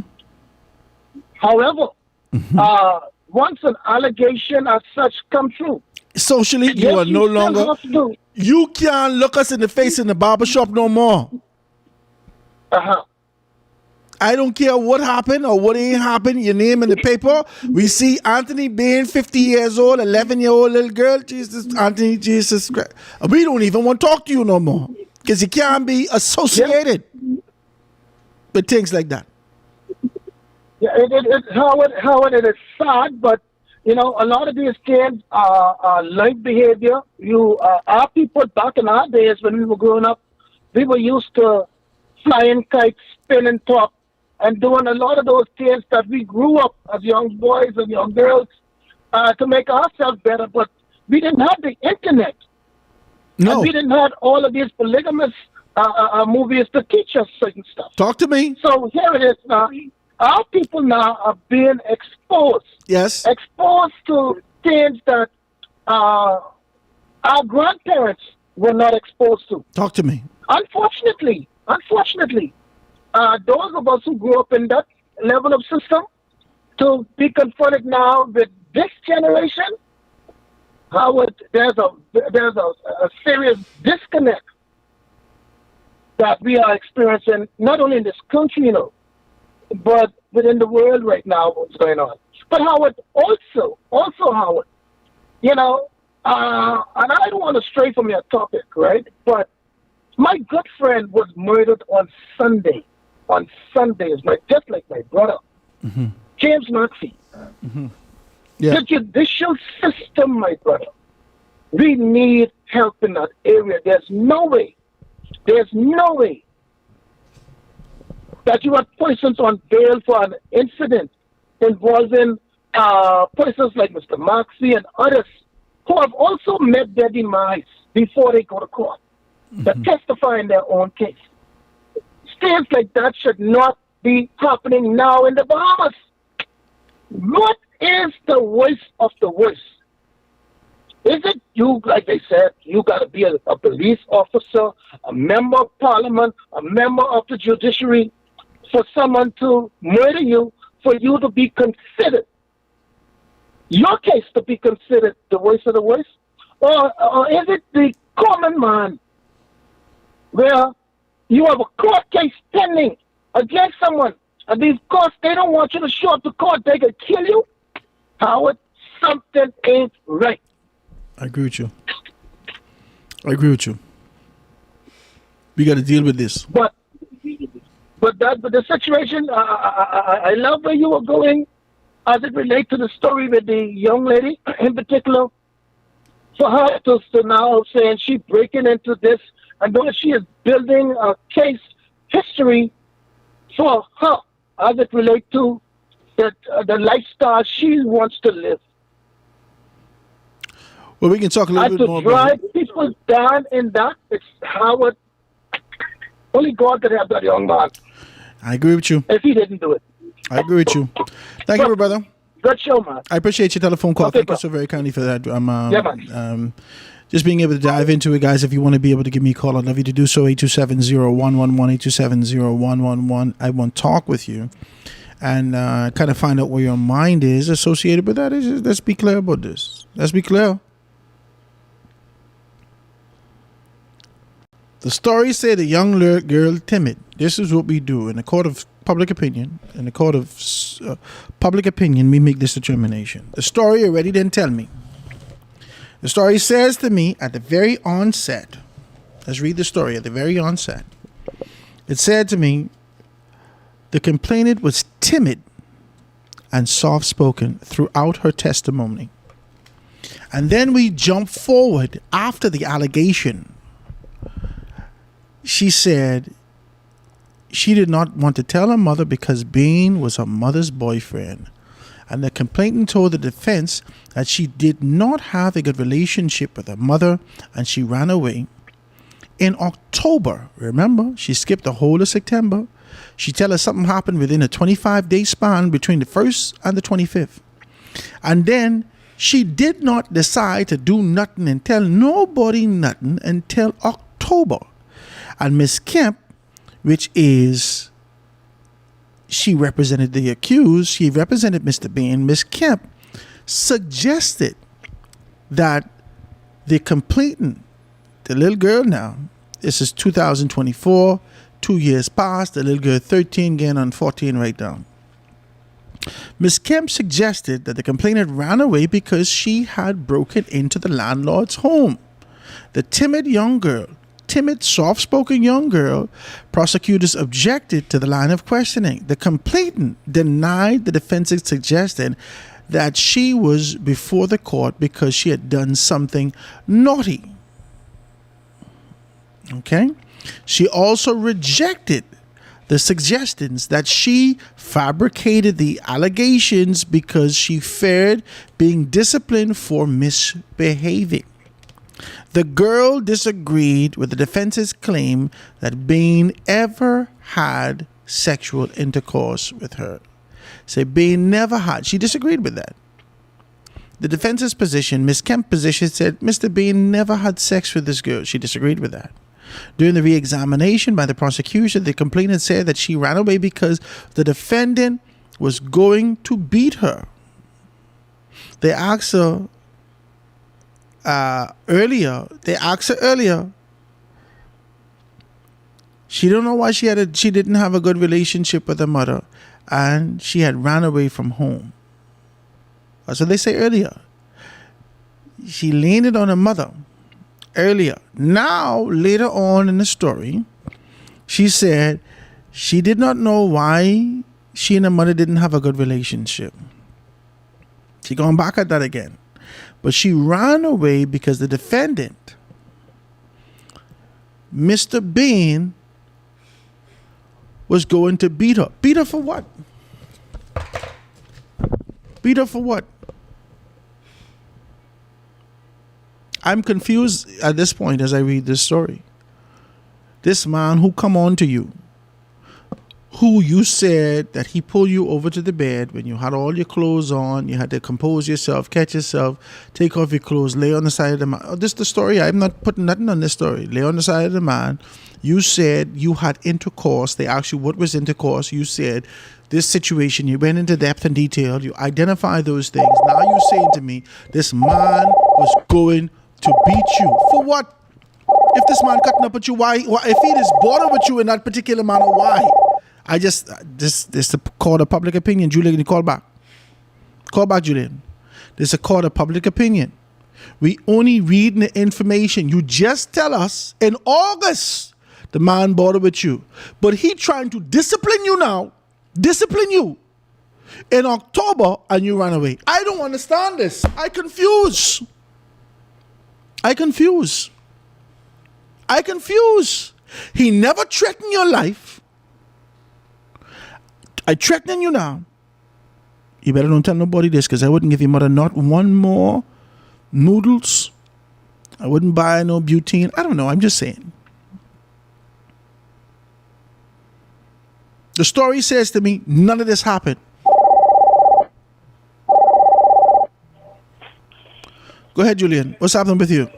However, once an allegation as such come true, Socially, you yes, are no still longer. have to do. You can't look us in the face in the barbershop no more. Uh-huh. I don't care what happened or what ain't happened. Your name in the paper. We see Anthony Bain, 50 years old, 11-year-old little girl. Jesus, Anthony, Jesus Christ. We don't even want to talk to you no more because you can't be associated with things like that. Yeah, Howard, it is sad, but you know, a lot of these kids are like behavior. Our people back in our days when we were growing up, we were used to flying kites, spinning top, and doing a lot of those things that we grew up as young boys and young girls to make ourselves better. But we didn't have the internet. No. And we didn't have all of these polygamous movies to teach us certain stuff. Talk to me. So here it is now. Our people now are being exposed. Yes. Exposed to things that our grandparents were not exposed to. Talk to me. Unfortunately, those of us who grew up in that level of system, to be confronted now with this generation, Howard, there's a serious disconnect that we are experiencing, not only in this country, you know, but within the world right now, what's going on. But Howard, also Howard, you know, and I don't want to stray from your topic, right? But my good friend was murdered on Sunday. On Sundays, just like my brother, James Maxey. Yeah. The judicial system, my brother. We need help in that area. There's no way that you have persons on bail for an incident involving persons like Mr. Maxey and others who have also met their demise before they go to court to testify in their own case. Things like that should not be happening now in the Bahamas. What is the worst of the worst? Is it you, like they said, you got to be a police officer, a member of parliament, a member of the judiciary, for someone to murder you, for you to be considered, your case to be considered the worst of the worst? Or is it the common man where you have a court case pending against someone, and these courts, they don't want you to show up to court, they could kill you? Howard, something ain't right. I agree with you. We got to deal with this. But the situation, I love where you were going as it relates to the story with the young lady in particular. For her to now saying she's breaking into this, and though she is building a case history for her as it relates to the lifestyle she wants to live. Well, we can talk a little bit more about it. To drive people down in that, it's Howard. Only God could have that young man. I agree with you. If he didn't do it. I agree with you. Thank you, brother. Good show, man. I appreciate your telephone call. Okay, Thank you so very kindly for that. Yeah, man. Just being able to dive into it, guys. If you want to be able to give me a call, I'd love you to do so. 827-0111, 827-0111. I want to talk with you and kind of find out where your mind is associated with that. Let's be clear about this. Let's be clear. The story said the young girl timid. This is what we do in the court of public opinion. In the court of public opinion, we make this determination. The story already didn't tell me. The story says to me at the very onset, let's read the story at the very onset. It said to me, the complainant was timid and soft-spoken throughout her testimony. And then we jump forward after the allegation. She said she did not want to tell her mother because Bain was her mother's boyfriend. And the complainant told the defense that she did not have a good relationship with her mother and she ran away. In October, remember, she skipped the whole of September. She tell us something happened within a 25-day span between the 1st and the 25th. And then she did not decide to do nothing and tell nobody nothing until October. And Miss Kemp, which is she represented the accused, she represented Mr. Bain, Miss Kemp suggested that the complainant, the little girl now, this is 2024, 2 years past, the little girl 13 getting on 14 right now. Miss Kemp suggested that the complainant ran away because she had broken into the landlord's home. The timid, soft-spoken young girl, prosecutors objected to the line of questioning. The complainant denied the defense's suggestion that she was before the court because she had done something naughty. Okay? She also rejected the suggestions that she fabricated the allegations because she feared being disciplined for misbehaving. The girl disagreed with the defense's claim that Bain ever had sexual intercourse with her. Say Bain never had. She disagreed with that. The defense's position, Miss Kemp's position, said Mr. Bain never had sex with this girl. She disagreed with that. During the re-examination by the prosecution, the complainant said that she ran away because the defendant was going to beat her. They asked her earlier. She don't know why she didn't have a good relationship with her mother, and she had ran away from home. That's what they say earlier. She leaned it on her mother earlier. Now, later on in the story, she said she did not know why she and her mother didn't have a good relationship. She gone back at that again. But she ran away because the defendant, Mr. Bain, was going to beat her. Beat her for what? Beat her for what? I'm confused at this point as I read this story. This man who come on to you, who you said that he pulled you over to the bed when you had all your clothes on, you had to compose yourself, catch yourself, take off your clothes, lay on the side of the man. Oh, this is the story. I'm not putting nothing on this story. Lay on the side of the man. You said you had intercourse. They asked you what was intercourse. You said this situation. You went into depth and detail. You identified those things. Now you're saying to me, this man was going to beat you. For what? If this man cutting up with you, why? If he is bothered with you in that particular manner, why? This is a court of public opinion. Julian, call back. Call back, Julian. This is a court of public opinion. We only reading the information. You just tell us in August the man bothered with you. But he trying to discipline you now. Discipline you. In October, and you ran away. I don't understand this. I confuse. He never threatened your life. I threaten you now. You better don't tell nobody this, because I wouldn't give your mother not one more noodles. I wouldn't buy no butane. I don't know. I'm just saying. The story says to me, none of this happened. Go ahead, Julian. What's happening with you?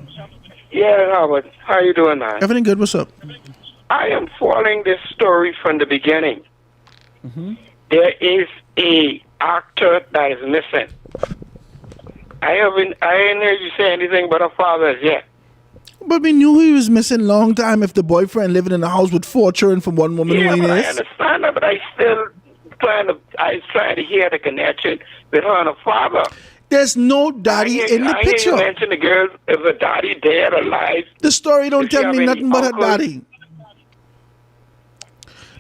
Yeah, Robert. How you doing, man? Everything good? What's up? I am following this story from the beginning. Mm-hmm. There is a actor that is missing. I ain't heard you say anything but a father yet. But we knew he was missing long time if the boyfriend living in a house with 4 children from one woman. Yeah, who but he I is. understand that, but I was trying to hear the connection with her and her father. There's no daddy in the picture. I hear you mention the girl, if a daddy dead or alive. The story don't tell me nothing but her daddy.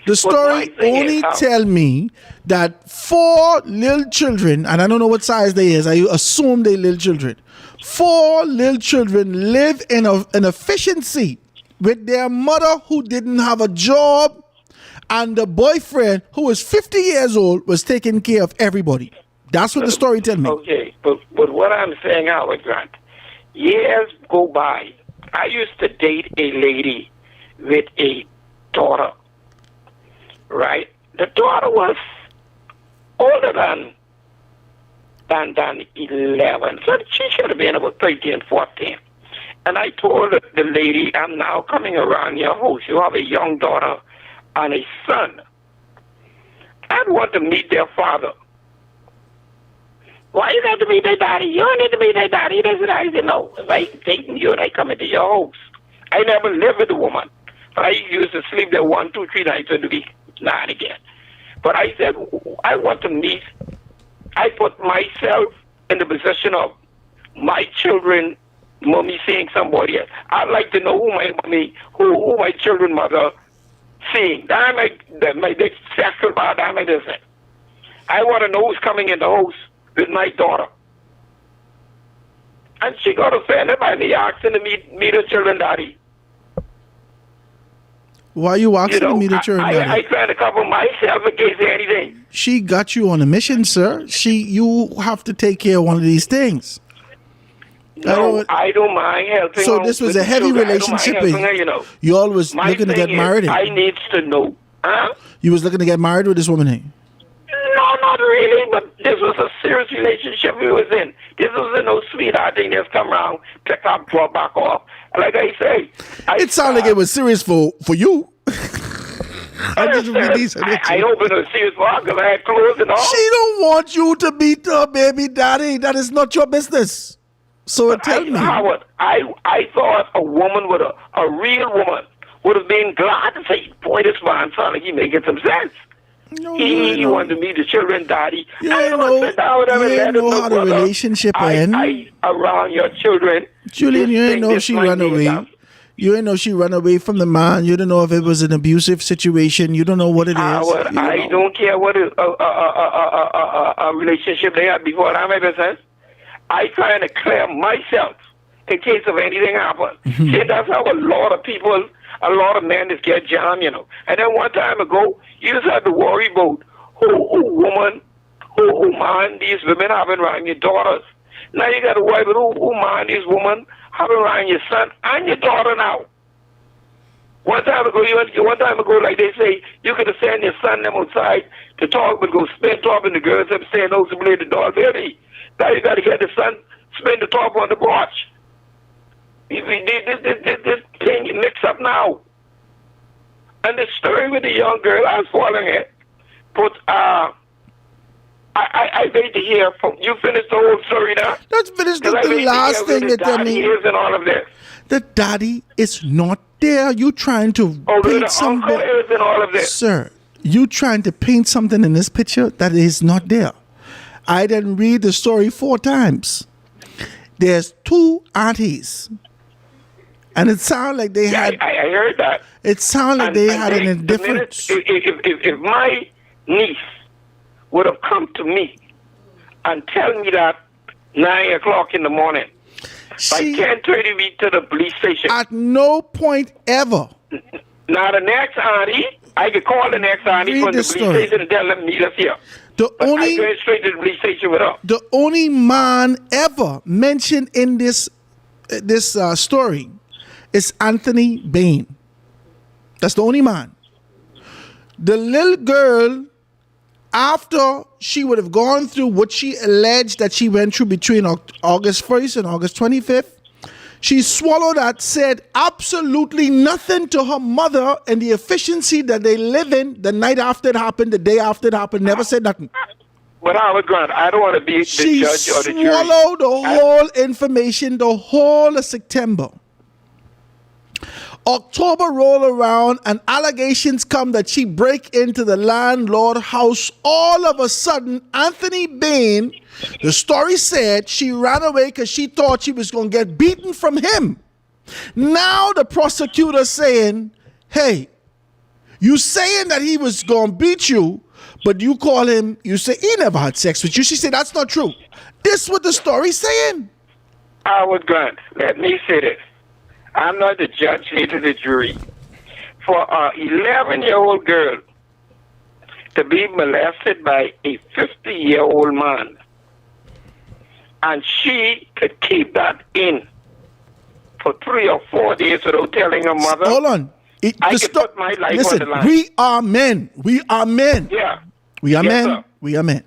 The story only tell me that 4 little children, and I don't know what size they is, I assume they little children. 4 little children live in an efficiency with their mother who didn't have a job, and the boyfriend who was 50 years old was taking care of everybody. That's what the story tell me. Okay, but what I'm saying, Howard Grant, years go by. I used to date a lady with a daughter, right? The daughter was older than 11, so she should have been about 13, 14. And I told the lady, I'm now coming around your house. You have a young daughter and a son. I'd want to meet their father. Why you got to meet their daddy? You don't need to meet their daddy. They said, I said, no. If I take you and I come into your house, I never lived with a woman. I used to sleep there 1, 2, 3 nights a week, now and again. But I said, I want to meet. I put myself in the position of my children, mommy seeing somebody else. I'd like to know who my mommy, who my children mother seeing. That my sexual part, that my this. I want to know who's coming in the house with my daughter. And she got offended by me asking to meet her children daddy. Why are you asking to meet her children daddy? I trying to cover myself in case of anything. She got you on a mission, sir. You have to take care of one of these things. No, I don't mind helping. So this was a heavy relationship. You all was looking to get married. I needs to know. Huh? You was looking to get married with this woman here? No, not really, but this was a serious relationship we was in. This was no sweetheart thing that's come around, pick up, drop back off. Like I say. It sounded like it was serious for you. I hope it was serious for her because I had clothes and all. She don't want you to meet her baby daddy. That is not your business. So tell me. Howard, I thought a woman with a real woman would have been glad to say, boy, this man sounds like he making some sense. No, he wanted to meet the children, daddy. You know how the relationship ends. Around your children. Julian, you ain't know she ran away. You ain't know she ran away from the man. You don't know if it was an abusive situation. You don't know what it is. I don't care what a relationship they had before that made sense. I trying to clear myself in case of anything happens. See, that's how a lot of people, a lot of men just get jammed, you know. And then one time ago, you just had to worry about who man these women having around your daughters. Now you got to worry about who man these women having around your son and your daughter now. One time ago, like they say, you could have sent your son them outside to talk, but go spend top and the girls up staying those to play the dog baby. Now you got to get the son spend the top on the porch. This thing mixed up now. And the story with the young girl I was following it, but I wait to hear from you. Finish the whole story now. Let's finish the last thing that tell me. And all of this. The daddy is not there. You trying to paint something, and all of this. Sir? You trying to paint something in this picture that is not there. I didn't read the story 4 times. There's 2 aunties. And it sounded like they had... I heard that. It sounded like they had an indifference. If my niece would have come to me and tell me that 9 o'clock in the morning, I can't try to be to the police station. At no point ever. Now the next auntie, I could call the next auntie from the police station and tell them meet us here. I go straight to the police station with her. The only man ever mentioned in this story is Anthony Bain. That's the only man. The little girl, after she would have gone through what she alleged that she went through between August 1st and August 25th, she swallowed that, said absolutely nothing to her mother and the efficiency that they live in the night after it happened, the day after it happened, never said nothing. But Howard Grant, I don't want to be the judge or the jury. She swallowed the whole information, the whole of September. October roll around and allegations come that she break into the landlord house. All of a sudden, Anthony Bain, the story said she ran away because she thought she was going to get beaten from him. Now the prosecutor saying, hey, you saying that he was going to beat you, but you call him, you say he never had sex with you. She said that's not true. This is what the story's saying. Howard Grant, let me say this. I'm not the judge here to the jury. For an 11-year-old girl to be molested by a 50-year-old man, and she could keep that in for 3 or 4 days without telling her mother. Hold on. I could put my life on the line. We are men. We are men. Yeah. We are men. Sir. We are men.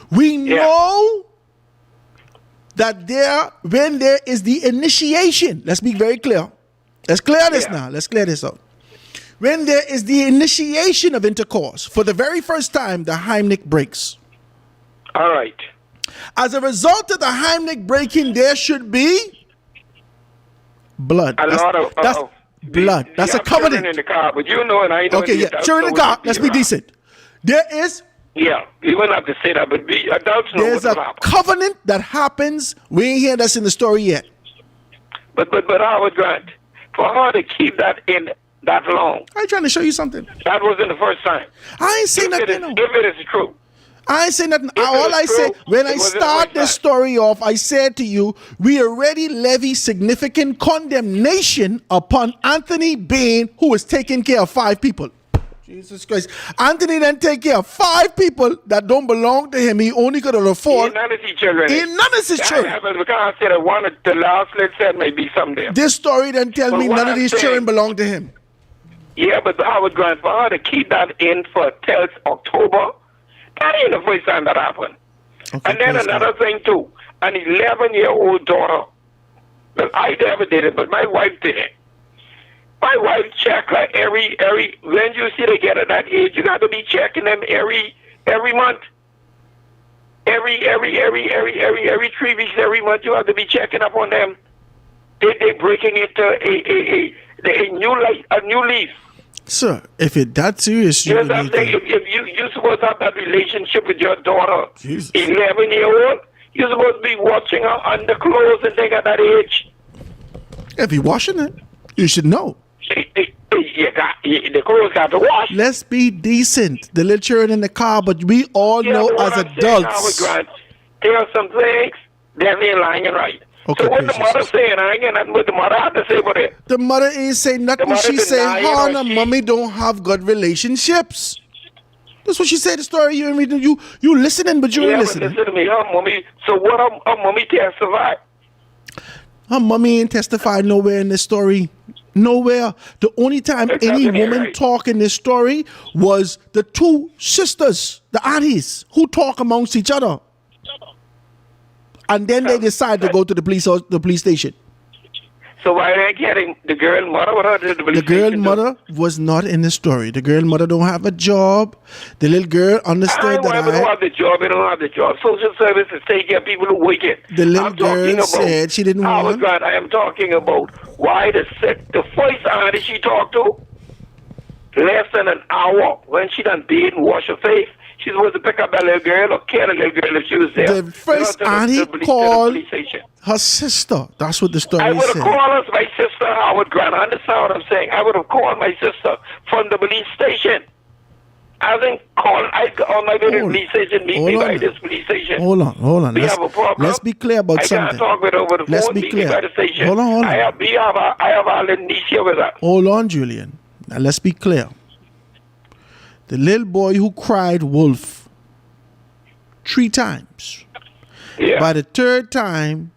We know that when there is the initiation, let's be very clear. Let's clear this now. Let's clear this out. when there is the initiation of intercourse, for the very first time, the Heimlich breaks. All right. As a result of the Heimlich breaking, there should be blood. That's blood. That's a covenant. In the car, but you know, and I know. Okay, yeah. Children in the car. Let's be decent. There is. Yeah, you wouldn't have to say that, but adults know there's what's a happening. covenant that happens. We ain't hear that's in the story yet. But Howard Grant, for her to keep that in that long. I ain't trying to show you something. That wasn't the first time. I ain't saying nothing. If it is true. I ain't saying nothing. All I said, when I start this story off, I said to you, we already levy significant condemnation upon Anthony Bain, who was taking care of 5 people. Jesus Christ. Anthony then take care of 5 people that don't belong to him. He only could afford. None of his children. None of his children. Because I said I wanted the last, let's say, maybe someday. This story then tell me none of these children belong to him. Yeah, but Howard Grant, for her to keep that in for till October, that ain't the first time that happened. Okay, and then another thing, too. An 11-year-old daughter. Well, I never did it, but my wife did it. My wife checked like every when you see they get at that age, you got to be checking them every month. Every 3 weeks, every month you have to be checking up on them. They breaking into a new leaf. Sir, if it's that serious, you know what I'm saying? If you're supposed to have that relationship with your daughter, 11-year-old, you're supposed to be watching her underclothes and things at that age. If you're washing it, you should know. The clothes got to wash. Let's be decent. The little children in the car, but we all know as adults. There are some things that ain't lying and right. Okay, so what the mother saying, I ain't got nothing what the mother had to say about it. The mother ain't saying nothing. She say, "Hon and mommy don't have good relationships." That's what she said. The story you ain't reading. You listening, but you ain't listening. Listen to me, her mommy. So what her mommy testified? Her mommy ain't testified nowhere in this story. Nowhere. The only time any woman talk in this story was the 2 sisters, the aunties, who talk amongst each other. And then they decide to go to the police station. So why are they getting the girl mother? What did the police station? The girl do? mother was not in the story. The girl mother don't have a job. The little girl understood that don't have the job. They don't have the job. Social services take care of people who wicked. The little girl said she didn't want. Oh God, I am talking about why the first auntie she talked to, less than an hour when she done bathe and wash her face. She's supposed to pick up that little girl or care the little girl if she was there. The first auntie called her sister. That's what the story said. I would have called my sister, Howard Grant. Understand what I'm saying? I would have called my sister from the police station. I didn't call. I called my police station. Meet me by this police station. Hold on. We have a problem. Let's be clear about something. I can't talk with her over the phone. Let's be clear. By the station. Hold on. I have our little niece here with us. Hold on, Julian. Now let's be clear. The little boy who cried wolf 3 times. Yeah. By the 3rd time,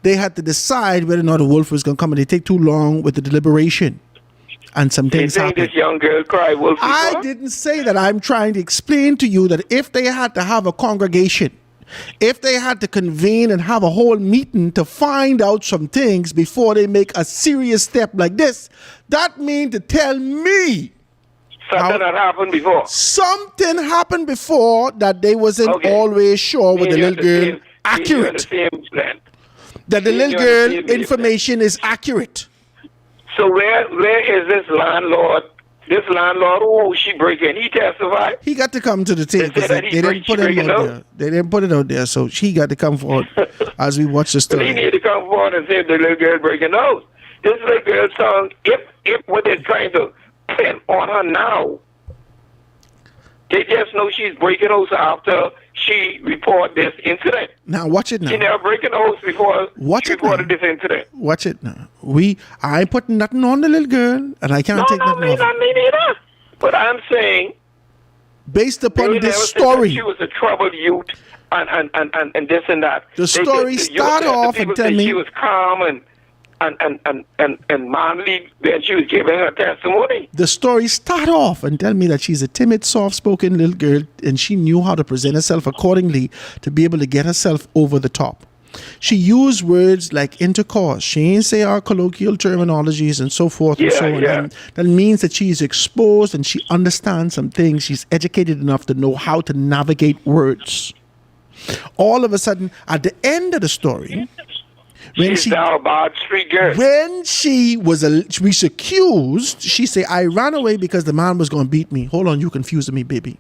they had to decide whether or not the wolf was going to come, and they take too long with the deliberation. And some things happened. This young girl cried wolf before? I didn't say that. I'm trying to explain to you that if they had to have a congregation, if they had to convene and have a whole meeting to find out some things before they make a serious step like this, that means to tell me something that happened before. Something happened before that they wasn't always sure with the little girl accurate. That the little girl information is accurate. So where is this landlord? This landlord, who she breaking? He testified. He got to come to the table because they didn't put him out there. They didn't put it out there, so he got to come forward as we watch the story. He need to come forward and say the little girl breaking nose. This little girl song, if what they're trying to pin on her now, they just know she's breaking nose after she reported this incident. Now watch it now. She never breaking nose before she reported this incident. Watch it now. I ain't putting nothing on the little girl, and I can't take nothing off. Not me neither. But I'm saying, based upon this story, she was a troubled youth, and this and that. The story start off and tell me she was calm and manly when she was giving her testimony. The story start off and tell me that she's a timid, soft-spoken little girl, and she knew how to present herself accordingly to be able to get herself over the top. She used words like intercourse. She ain't say our colloquial terminologies and so forth and Yeah, so on. yeah. And that means that she's exposed and she understands some things. She's educated enough to know how to navigate words. All of a sudden, at the end of the story, when She's now about street girl. when she was accused, she said, I ran away because the man was going to beat me. Hold on, you confusing me, baby.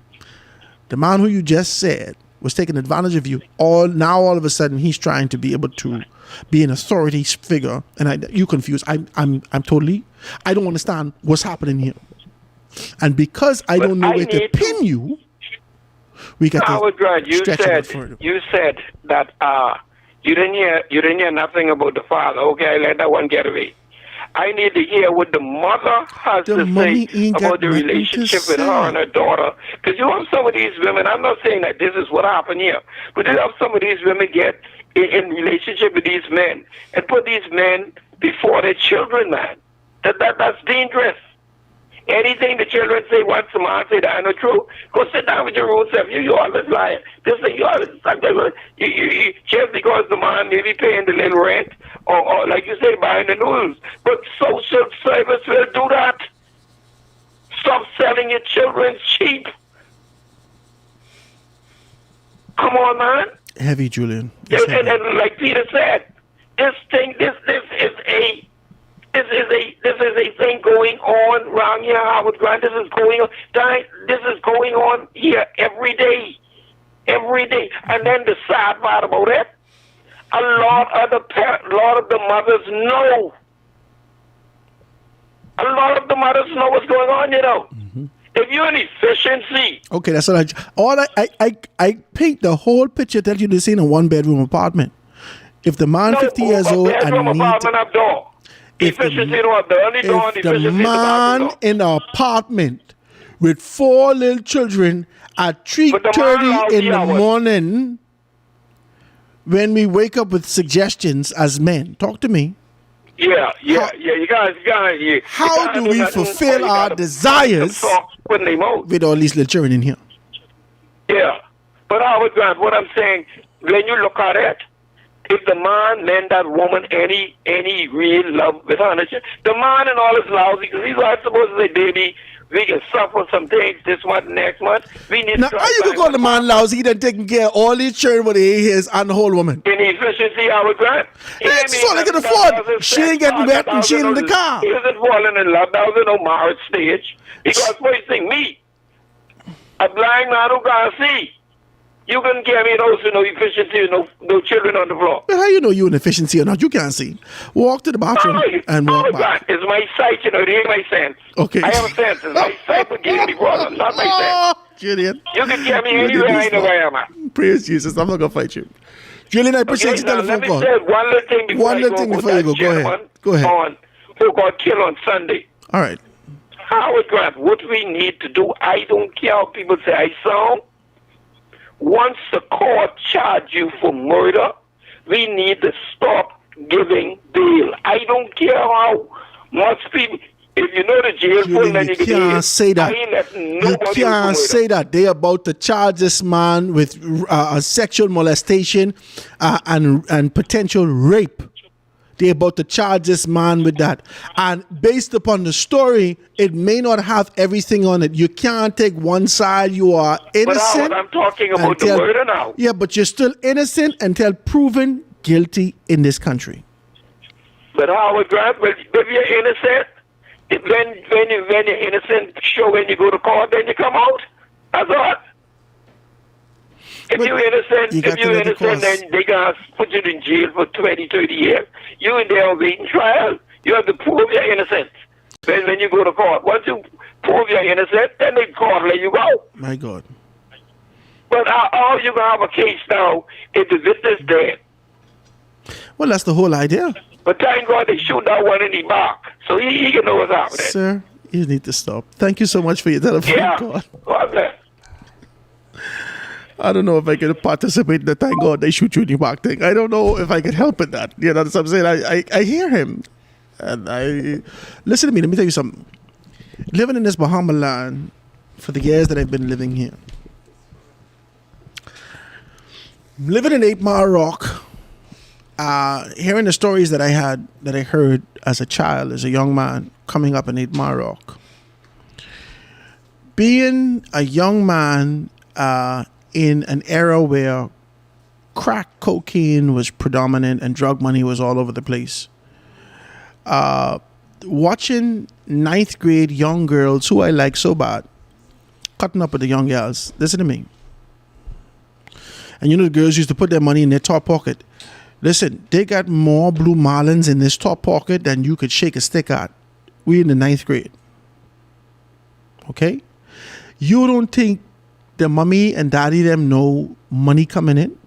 The man who you just said was taking advantage of you. All of a sudden, he's trying to be able to be an authority figure. And you confused. I'm totally, I don't understand what's happening here. And because I But don't know I where to need to- pin you, we got Howard Grant, to you stretch it out further. said that you didn't hear nothing about the father. Okay, I let that one get away. I need to hear what the mother has The to mommy say ain't got about the nothing to relationship with say. her and her daughter. Because you have some of these women, I'm not saying that this is what happened here, but you have some of these women get in relationship with these men and put these men before their children, man. That's dangerous. Anything the children say once a month, say that ain't true. Go sit down with your own self. You always lying. This thing, you always you just because the man may be paying the little rent or like you say, buying the noodles. But social service will do that. Stop selling your children cheap. Come on, man. Heavy, Julian. It's And, heavy. and like Peter said, this is a thing going on around here, Howard Grant. This is going on. This is going on here every day. And then the sad part about it, a lot of the mothers know. A lot of the mothers know what's going on, you know. If you're an efficiency, Okay, that's what I paint the whole picture, tell you this ain't a 1-bedroom apartment. If the man 50 years old and bedroom need apartment to, up door. if the, Efficiency don't have the only door, if and the efficiency is the bathroom man door. in an apartment with 4 little children at But the man 3:30 in the hours. morning, when we wake up with suggestions as men, talk to me. Yeah. You guys. How do we fulfill our desires when they move? with all these little children in here? Yeah, but Howard Grant, what I'm saying, when you look at it, if the man lend that woman any real love with her, the man and all is lousy because he's not supposed to say, baby, we can suffer some things this month, next month. We need Now, to how you can call the man lousy? He done taking care of all these children with his and the whole woman. Inefficiency, Howard Grant. That's all they can afford. She ain't getting wet and she in the car. He isn't falling in love. That was no marriage stage. Because first thing, me, a blind man who can't see, you couldn't get me those with no efficiency, no children on the floor. But how you know you in efficiency or not? You can't see. Walk to the bathroom and walk back. It's my sight, it ain't my sense. Okay. I have a sense. It's my sight that gives me problem, not my sense. Oh, Julian. You can get me You anywhere, did I this know now. where I am at. Praise Jesus. I'm not going to fight you. Julian, I appreciate Okay, your now, telephone let call. me say one little thing before One I little go thing with before you that go. Go ahead. gentleman Go ahead. On who got killed on Sunday. All right. Howard Grant, what we need to do, I don't care how people say I sound. Once the court charge you for murder, we need to stop giving bail. I don't care how much people. If you know the jail full, Julian, then you you can can't say that. I ain't letting You nobody can't else say that. They about to charge this man with sexual molestation and potential rape. They about to charge this man with that. And based upon the story, it may not have everything on it. You can't take one side. You are innocent. Howard, I'm talking about the until- murder now. Yeah, but you're still innocent until proven guilty in this country. But Howard Grant, if you're innocent, when you're innocent, sure, when you go to court, then you come out. That's all. If But you're innocent, you got to let it then cost. they gonna put you in jail for 20, 30 years. You in there waiting trial. You have to prove you're innocent. When you go to court, once you prove you're innocent, then the court let you go. My God. But how you gonna have a case now if the witness dead? Well, that's the whole idea. But thank God they shoot that one in the back, so he can know what's happening. Sir, you need to stop. Thank you so much for your telephone Yeah. call. God bless. I don't know if I can participate in the thank God they shoot you in your back thing. I don't know if I can help in that. You know what I'm saying? I hear him. And listen to me, let me tell you something. Living in this Bahama land for the years that I've been living here. Living in 8 Mile Rock hearing the stories that I heard as a child, as a young man coming up in 8 Mile Rock, being a young man in an era where crack cocaine was predominant and drug money was all over the place, watching 9th grade young girls who I like so bad cutting up with the young girls. Listen to me. And the girls used to put their money in their top pocket. Listen, they got more Blue Marlins in this top pocket than you could shake a stick at. We in the 9th grade. Okay? You don't think the mommy and daddy them know money coming in?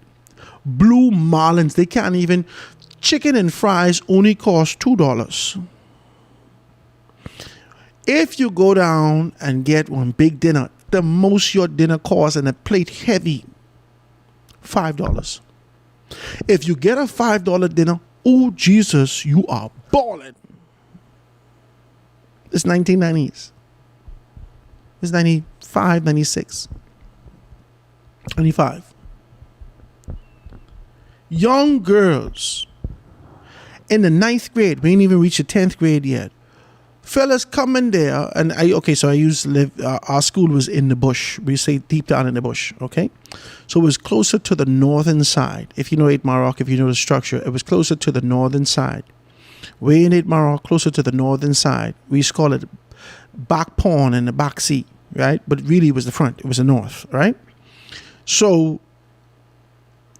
Blue Marlins, they can't even. Chicken and fries only cost $2. If you go down and get one big dinner, the most your dinner costs and a plate heavy, $5. If you get a $5 dinner, oh Jesus, you are balling. It's 1990s. It's 95, 96, 95. Young girls in the 9th grade, we ain't even reached the 10th grade yet. Fellas coming there, and I used to live, our school was in the bush. We say deep down in the bush, okay? So it was closer to the northern side. If you know 8 Mile Rock, if you know the structure, it was closer to the northern side. Way in 8 Mile Rock, closer to the northern side. We used to call it back pawn and the back seat, right? But really it was the front, it was the north, right? So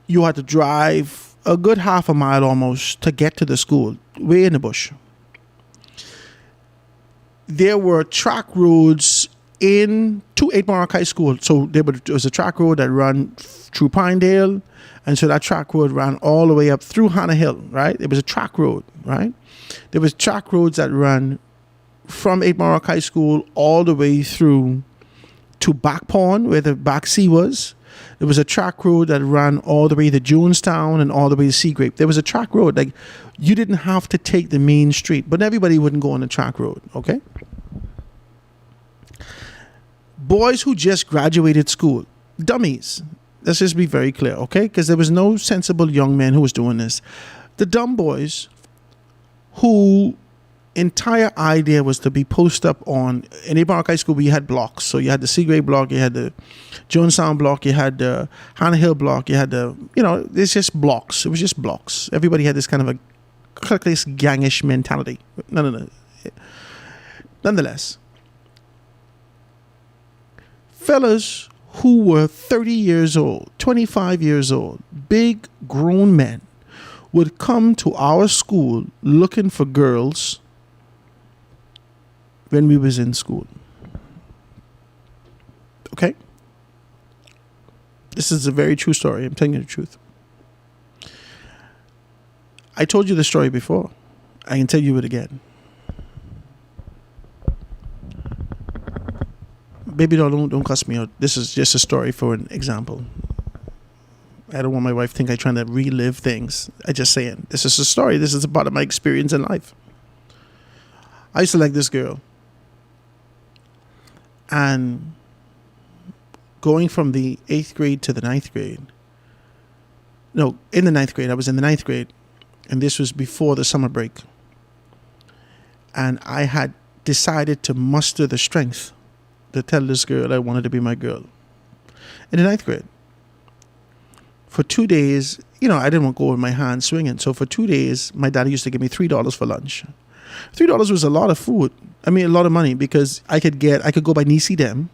you had to drive a good half a mile almost to get to the school, way in the bush. There were track roads to 8 Mile Rock High School. So there was a track road that ran through Pinedale, and so that track road ran all the way up through Hannah Hill, right? It was a track road, right? There was track roads that ran from 8 Mile Rock High School all the way through to Back Pond, where the back sea was. There was a track road that ran all the way to Jonestown and all the way to Seagrape. There was a track road. Like, you didn't have to take the main street, but everybody wouldn't go on the track road, okay? Boys who just graduated school, dummies. Let's just be very clear, okay? Because there was no sensible young man who was doing this. The dumb boys who entire idea was to be posted up on, in 8 Mile Rock High School, we had blocks. So you had the Seagrape block, you had the Jonestown block, you had the Hannah Hill block, you had the, it's just blocks. It was just blocks. Everybody had this kind of a cliqueless, gangish mentality. No. Nonetheless, fellas who were 30 years old, 25 years old, big grown men, would come to our school looking for girls when we was in school. Okay? This is a very true story. I'm telling you the truth. I told you the story before. I can tell you it again. Baby, don't cuss me out. This is just a story for an example. I don't want my wife to think I'm trying to relive things. I just saying, this is a story. This is a part of my experience in life. I used to like this girl. And going from the 8th grade to the 9th grade. No, in the 9th grade. I was in the 9th grade. And this was before the summer break. And I had decided to muster the strength to tell this girl I wanted to be my girl. In the 9th grade. For 2 days, I didn't want to go with my hands swinging. So for 2 days, my daddy used to give me $3 for lunch. $3 was a lot of food. I mean, a lot of money, because I could go by Nisi them.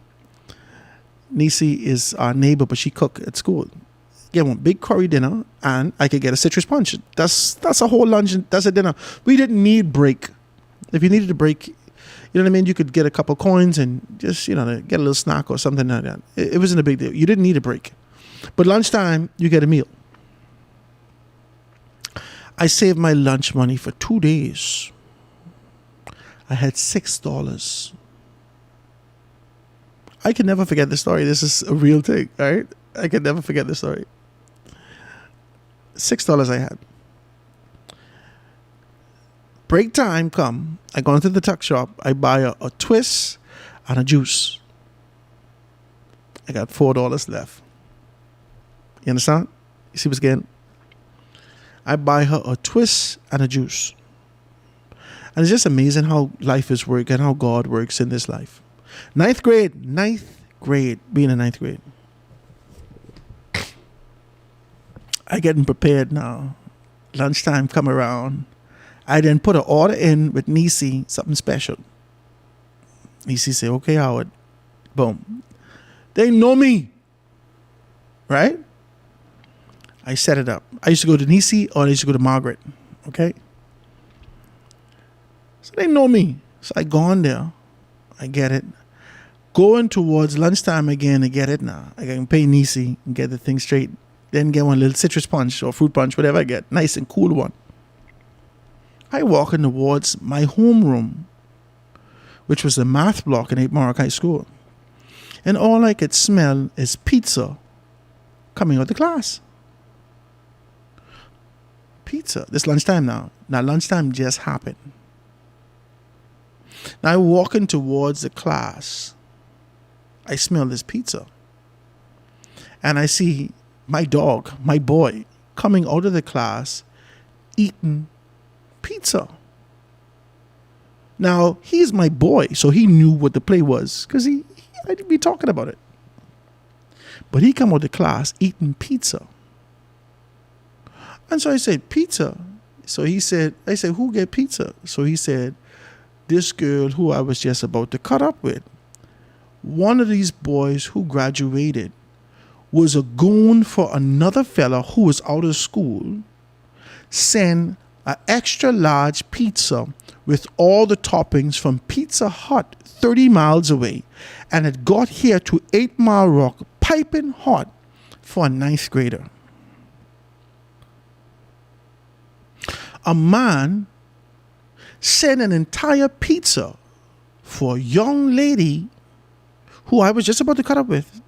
Nisi is our neighbor, but she cooked at school. Get one big curry dinner, and I could get a citrus punch. That's a whole lunch. That's a dinner. We didn't need break. If you needed a break, you know what I mean? You could get a couple coins and just, get a little snack or something like that. It wasn't a big deal. You didn't need a break. But lunchtime, you get a meal. I saved my lunch money for 2 days. I had $6. I can never forget the story. This is a real thing, all right? I can never forget the story. $6 I had. Break time come. I go into the tuck shop. I buy a twist and a juice. I got $4 left. You understand? You see what's getting? I buy her a twist and a juice. And it's just amazing how life is working and how God works in this life. Ninth grade, being in ninth grade. I getting prepared now. Lunchtime come around. I then put an order in with Nisi, something special. Nisi say, okay, Howard. Boom. They know me. Right? I set it up. I used to go to Nisi or I used to go to Margaret. Okay? So they know me. So I go on there. I get it. Going towards lunchtime again to get it now. I can pay Nisi and get the thing straight. Then get one little citrus punch or fruit punch, whatever I get. Nice and cool one. I walking towards my homeroom, which was the math block in 8 Mark High School. And all I could smell is pizza coming out the class. Pizza. This lunchtime now. Now lunchtime just happened. Now I'm walking towards the class. I smell this pizza. And I see my dog, my boy, coming out of the class eating pizza. Now, he's my boy, so he knew what the play was because I'd be talking about it. But he come out of the class eating pizza. And so I said, pizza? So I said, who get pizza? So he said, this girl who I was just about to cut up with. One of these boys who graduated was a goon for another fella who was out of school, sent an extra large pizza with all the toppings from Pizza Hut 30 miles away, and it got here to 8 Mile Rock piping hot for a 9th grader. A man sent an entire pizza for a young lady who I was just about to cut up with.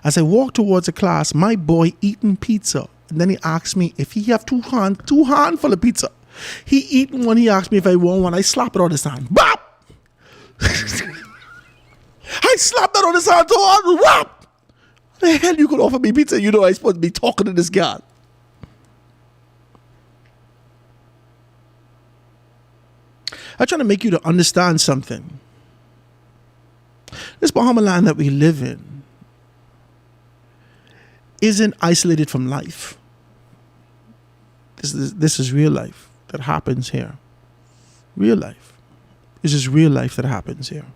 As I walked towards the class, my boy eating pizza. And then he asked me if he have two handful of pizza. He eating one, he asked me if I want one. I slap it on his hand. Bop! I slapped that on his hand so hard. Whap! The hell you could offer me pizza? You know I'm supposed to be talking to this guy. I'm trying to make you to understand something. This Bahama land that we live in isn't isolated from life. This is real life that happens here. Real life. This is real life that happens here.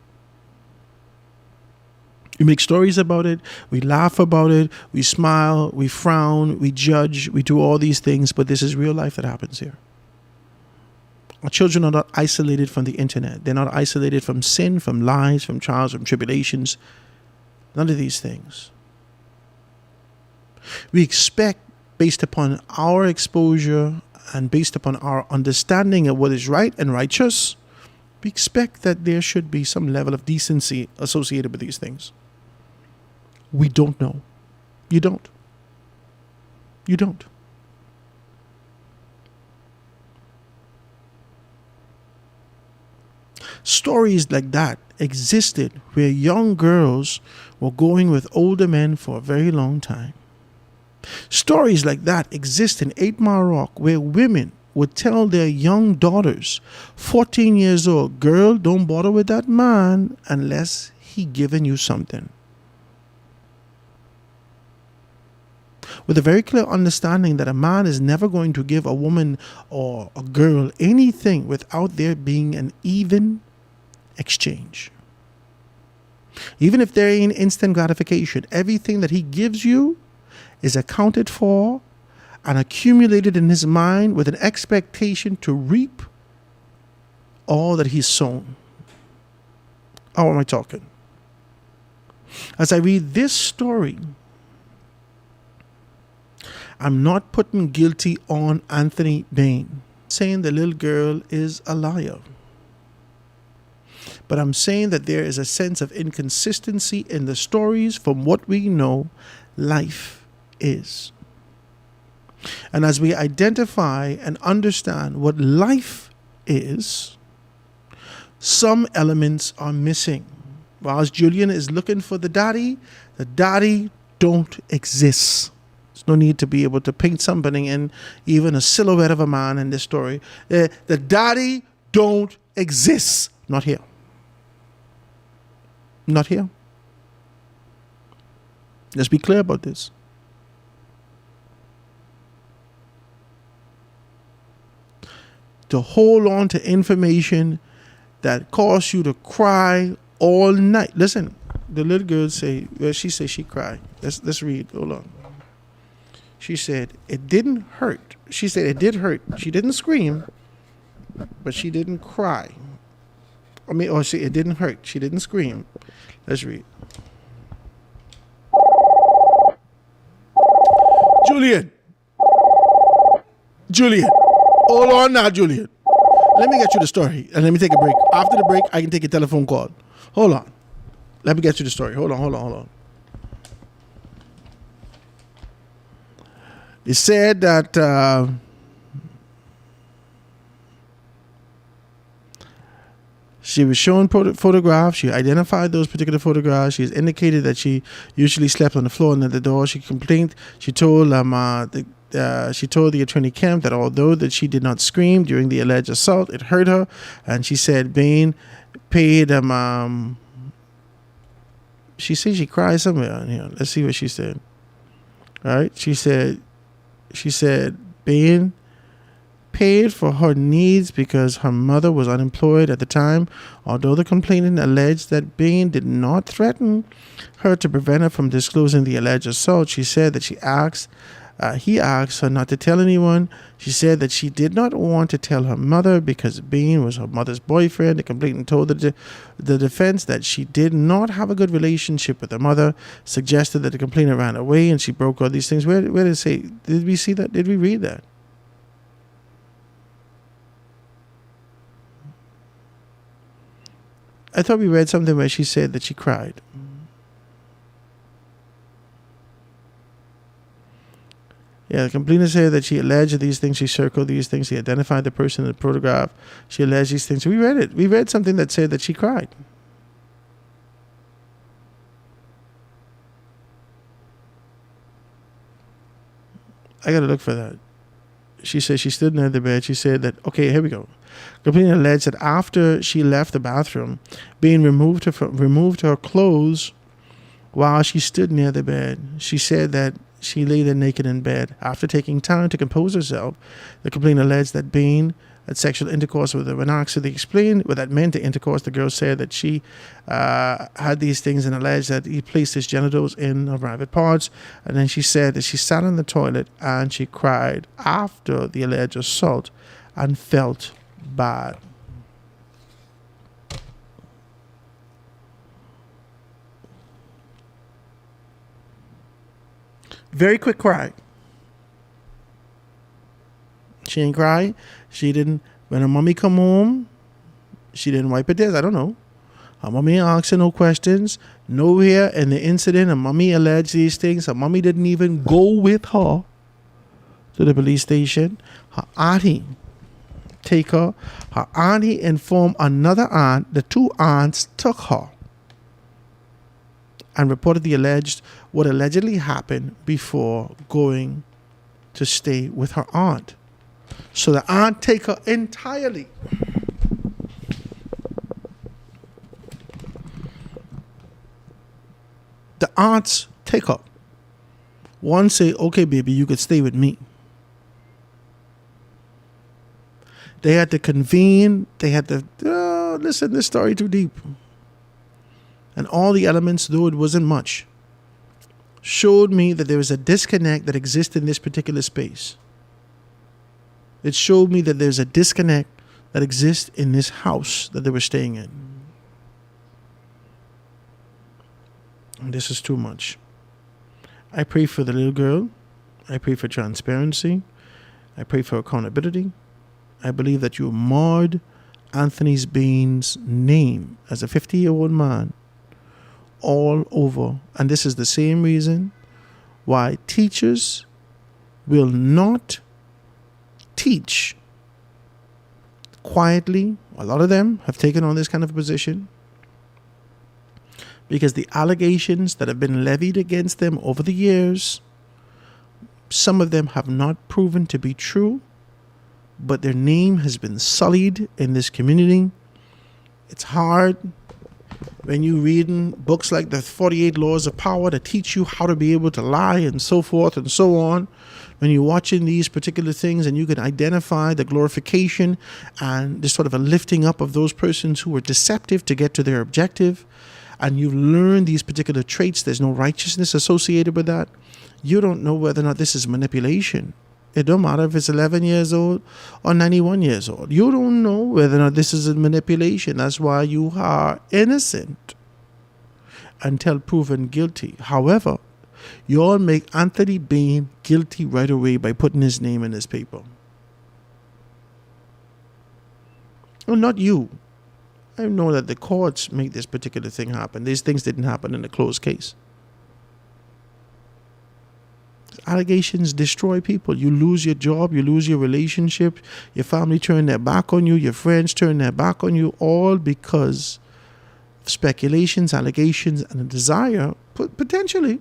We make stories about it, we laugh about it, we smile, we frown, we judge, we do all these things, but this is real life that happens here. Our children are not isolated from the internet. They're not isolated from sin, from lies, from trials, from tribulations. None of these things. We expect, based upon our exposure and based upon our understanding of what is right and righteous, we expect that there should be some level of decency associated with these things. We don't know. You don't. You don't. Stories like that existed where young girls were going with older men for a very long time. Stories like that exist in 8 Mile Rock where women would tell their young daughters, 14 years old, girl, don't bother with that man unless he giving you something. With a very clear understanding that a man is never going to give a woman or a girl anything without there being an even exchange. Even if there ain't instant gratification, everything that he gives you is accounted for and accumulated in his mind with an expectation to reap all that he's sown. How am I talking? As I read this story, I'm not putting guilty on Anthony Bain, saying the little girl is a liar. But I'm saying that there is a sense of inconsistency in the stories from what we know life is. And as we identify and understand what life is, some elements are missing. Whilst Julian is looking for the daddy don't exist. There's There's no need to be able to paint something in even a silhouette of a man in this story. The daddy don't exist. Not here. Not here. Let's be clear about this. To hold on to information that caused you to cry all night. Listen, the little girl say, well, she said she cried. Let's read. Hold on. She said it didn't hurt. She said it did hurt. She didn't scream, but she didn't cry. It didn't hurt. She didn't scream. Let's read. Julian. Hold on now, Julian. Let me get you the story and let me take a break. After the break, I can take a telephone call. Hold on. Let me get you the story. Hold on. It said that she was shown photographs. She identified those particular photographs. She has indicated that she usually slept on the floor near the door. She complained. She told the attorney Kemp that although that she did not scream during the alleged assault, it hurt her, and she said Bain paid she said she cried somewhere on here. Let's see what she said. All right, she said Bain paid for her needs because her mother was unemployed at the time. Although the complainant alleged that Bain did not threaten her to prevent her from disclosing the alleged assault, she said that he asked her not to tell anyone. She said that she did not want to tell her mother because Bain was her mother's boyfriend. The complainant told the defense that she did not have a good relationship with her mother, suggested that the complainant ran away and she broke all these things. Where did it say? Did we see that? Did we read that? I thought we read something where she said that she cried. Yeah, the complainant said that she alleged these things, she circled these things, she identified the person in the photograph, she alleged these things. We read it. We read something that said that she cried. I gotta look for that. She said she stood near the bed. She said that, okay, here we go. Complainant alleged that after she left the bathroom, Bain removed her clothes while she stood near the bed. She said that she lay there naked in bed. After taking time to compose herself, the complainant alleged that Bain had sexual intercourse with her. When asked to explain what that meant to intercourse, the girl said that she had these things and alleged that he placed his genitals in her private parts. And then she said that she sat in the toilet and she cried after the alleged assault and felt bad. Very quick cry. She didn't cry. She didn't. When her mommy come home, she didn't wipe her tears. I don't know. Her mommy asked her no questions. Nowhere in the incident, her mommy alleged these things. Her mommy didn't even go with her to the police station. Her auntie take her. Her auntie informed another aunt. The two aunts took her and reported what allegedly happened before going to stay with her aunt. So the aunt take her entirely. The aunts take her. One say, okay, baby, you could stay with me. They had to convene. They had to, listen, this story too deep. And all the elements, though it wasn't much, showed me that there was a disconnect that exists in this particular space. It showed me that there's a disconnect that exists in this house that they were staying in. And this is too much. I pray for the little girl. I pray for transparency. I pray for accountability. I believe that you marred Anthony Bain's name as a 50-year-old man all over. And this is the same reason why teachers will not teach quietly. A lot of them have taken on this kind of position because the allegations that have been levied against them over the years Some of them have not proven to be true, but their name has been sullied in this community. It's hard when you reading books like the 48 Laws of Power that teach you how to be able to lie and so forth and so on. When you're watching these particular things and you can identify the glorification and the sort of a lifting up of those persons who were deceptive to get to their objective, and you learn these particular traits, there's no righteousness associated with that, you don't know whether or not this is manipulation. It don't matter if it's 11 years old or 91 years old. You don't know whether or not this is a manipulation. That's why you are innocent until proven guilty. However, you all make Anthony Bain guilty right away by putting his name in this paper. Well, not you. I know that the courts make this particular thing happen. These things didn't happen in a closed case. Allegations destroy people. You lose your job, you lose your relationship, your family turn their back on you, your friends turn their back on you, all because of speculations, allegations, and a desire, potentially,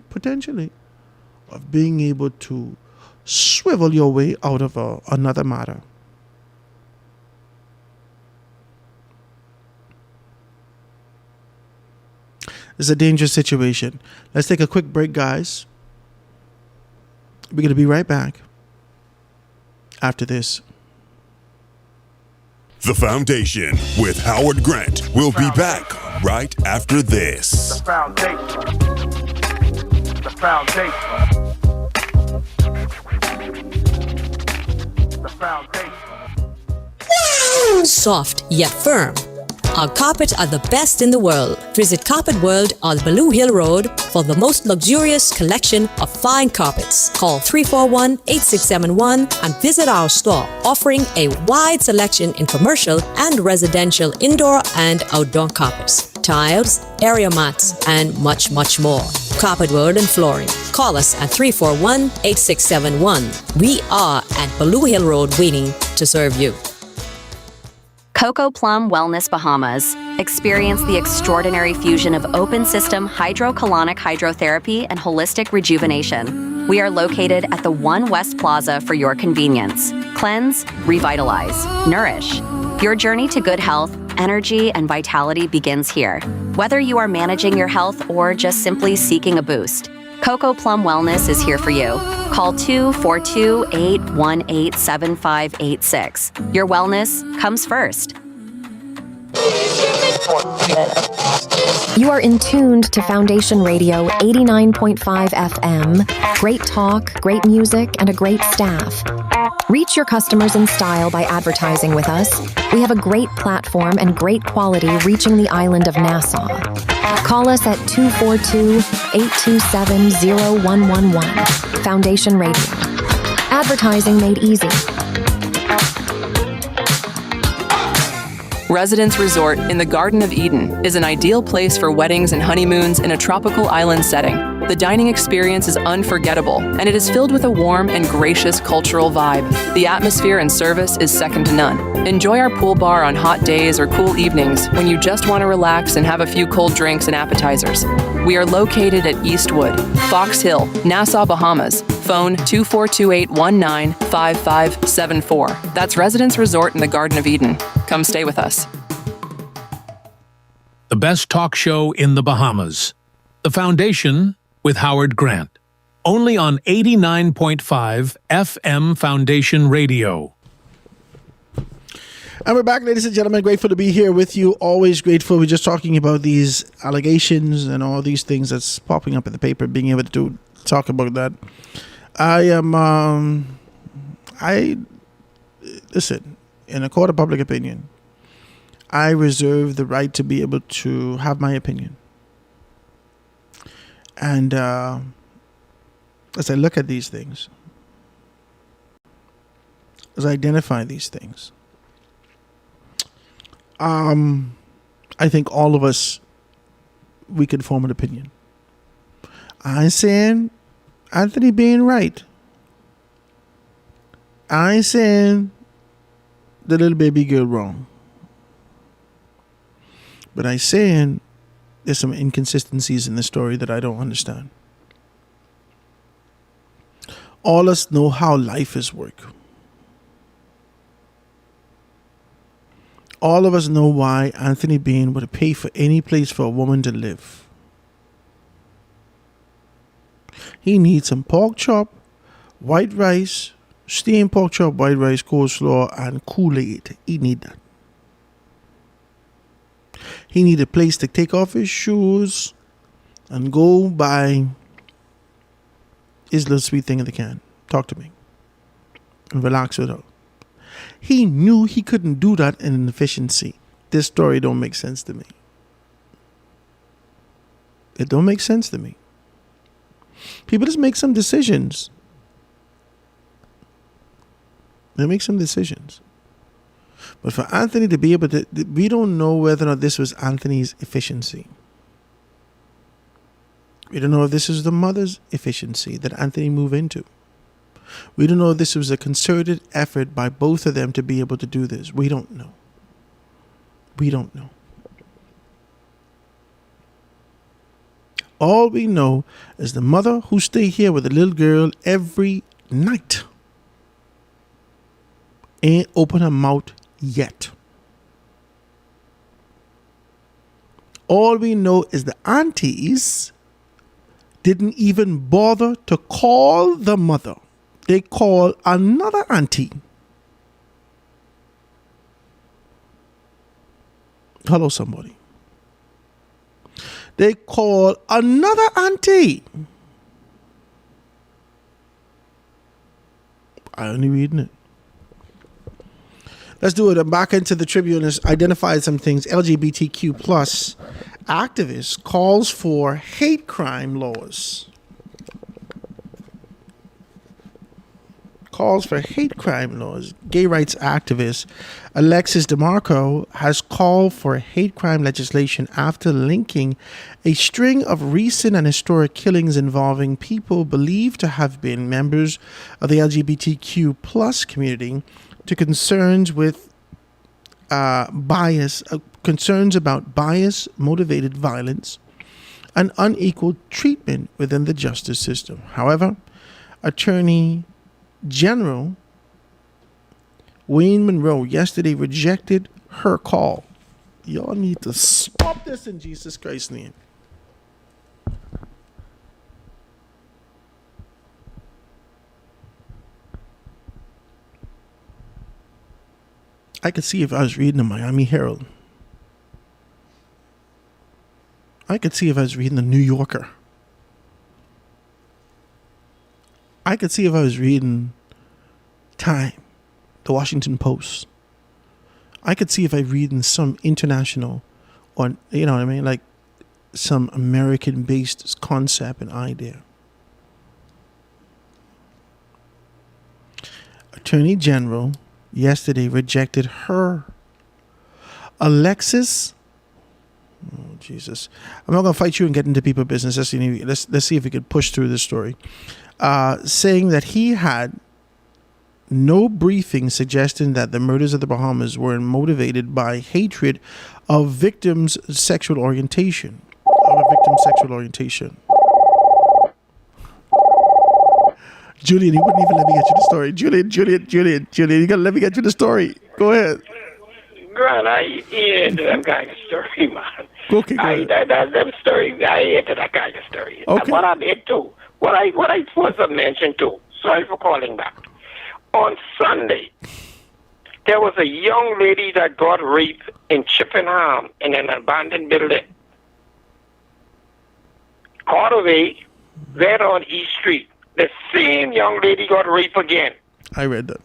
of being able to swivel your way out of another matter. It's a dangerous situation. Let's take a quick break, guys. We're going to be right back after this. The Foundation with Howard Grant. We'll be back right after this. The Foundation. The Foundation. The Foundation. Soft yet firm. Our carpets are the best in the world. Visit Carpet World on Baloo Hill Road for the most luxurious collection of fine carpets. Call 341-8671 and visit our store, offering a wide selection in commercial and residential indoor and outdoor carpets, tiles, area mats, and much, much more. Carpet World and Flooring. Call us at 341-8671. We are at Baloo Hill Road waiting to serve you. Coco Plum Wellness Bahamas. Experience the extraordinary fusion of open system hydrocolonic hydrotherapy and holistic rejuvenation. We are located at the One West Plaza for your convenience. Cleanse, revitalize, nourish. Your journey to good health, energy, and vitality begins here. Whether you are managing your health or just simply seeking a boost, Coco Plum Wellness is here for you. Call 242-818-7586. Your wellness comes first. You are in tuned to Foundation Radio 89.5 FM. Great talk, great music, and a great staff. Reach your customers in style by advertising with us. We have a great platform and great quality reaching the island of Nassau. Call us at 242-827-0111. Foundation Radio. Advertising made easy. Residence Resort in the Garden of Eden is an ideal place for weddings and honeymoons in a tropical island setting. The dining experience is unforgettable, and it is filled with a warm and gracious cultural vibe. The atmosphere and service is second to none. Enjoy our pool bar on hot days or cool evenings when you just want to relax and have a few cold drinks and appetizers. We are located at Eastwood, Fox Hill, Nassau, Bahamas. Phone 242-819-5574. That's Residence Resort in the Garden of Eden. Come stay with us. The best talk show in the Bahamas. The Foundation with Howard Grant. Only on 89.5 FM Foundation Radio. And we're back, ladies and gentlemen. Grateful to be here with you. Always grateful. We're just talking about these allegations and all these things that's popping up in the paper, being able to talk about that. Listen, in a court of public opinion, I reserve the right to be able to have my opinion. And as I look at these things, as I identify these things, I think all of us, we can form an opinion. I'm saying Anthony being right. I ain't saying the little baby girl wrong. But I saying there's some inconsistencies in the story that I don't understand. All us know how life is work. All of us know why Anthony Bain would pay for any place for a woman to live. He needs some pork chop, white rice, steamed pork chop, white rice, coleslaw, and Kool-Aid. He need that. He need a place to take off his shoes and go buy his little sweet thing in the can. Talk to me. And relax with her. He knew he couldn't do that in an efficiency. This story don't make sense to me. It don't make sense to me. People just make some decisions. They make some decisions. But for Anthony to be able to, we don't know whether or not this was Anthony's efficiency. We don't know if this is the mother's efficiency that Anthony moved into. We don't know if this was a concerted effort by both of them to be able to do this. We don't know. We don't know. All we know is the mother who stayed here with the little girl every night ain't open her mouth yet. All we know is the aunties didn't even bother to call the mother. They called another auntie. Hello, somebody. They called another auntie. I only reading it. Let's do it. I'm back into the Tribune. Has identified some things. LGBTQ plus activist calls for hate crime laws. Calls for hate crime laws. Gay rights activist Alexis DeMarco has called for hate crime legislation after linking a string of recent and historic killings involving people believed to have been members of the LGBTQ plus community to concerns with concerns about bias, motivated violence, and unequal treatment within the justice system. However, Attorney General Wayne Monroe yesterday rejected her call. Y'all need to stop this in Jesus Christ's name. I could see if I was reading the Miami Herald. I could see if I was reading the New Yorker. I could see if I was reading Time, the Washington Post. I could see if I was reading some international, or you know what I mean, like some American-based concept and idea. Attorney General yesterday rejected her. Alexis, oh Jesus, I'm not gonna fight you and get into people's business. Let's see if we could push through this story. Saying that he had no briefing suggesting that the murders of the Bahamas were motivated by hatred of victims' sexual orientation. Julian, he wouldn't even let me get you the story. Julian, you gotta let me get you the story. Go ahead. Grant, I ain't into that kind of story, man. Okay, go ahead. That story, I ain't into that kind of story. Okay. What I'm into, what I supposed to mention too, sorry for calling back. On Sunday, there was a young lady that got raped in Chippenham in an abandoned building. Caught away, there on East Street. The same young lady got raped again. I read that.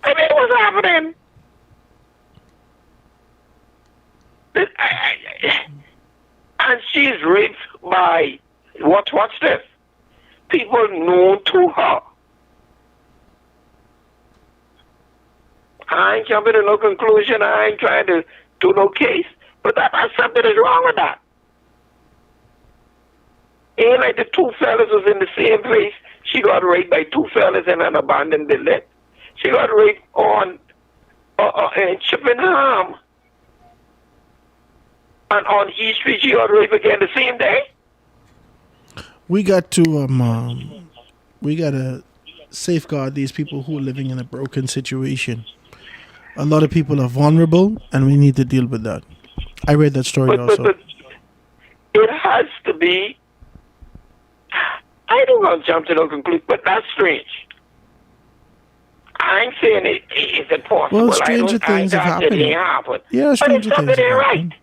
I mean, what's happening? And she's raped by, watch this, people known to her. I ain't jumping to no conclusion. I ain't trying to do no case. But that's something is wrong with that. Ain't like the two fellas was in the same place. She got raped by two fellas in an abandoned building. She got raped in Chippenham. And on East Street, she got raped again the same day. We got to We gotta safeguard these people who are living in a broken situation. A lot of people are vulnerable, and we need to deal with that. I read that story also. But it has to be. I don't want to jump to no conclusion, but that's strange. I ain't saying it's impossible. Well, stranger things have happened. Yeah, stranger things have happened.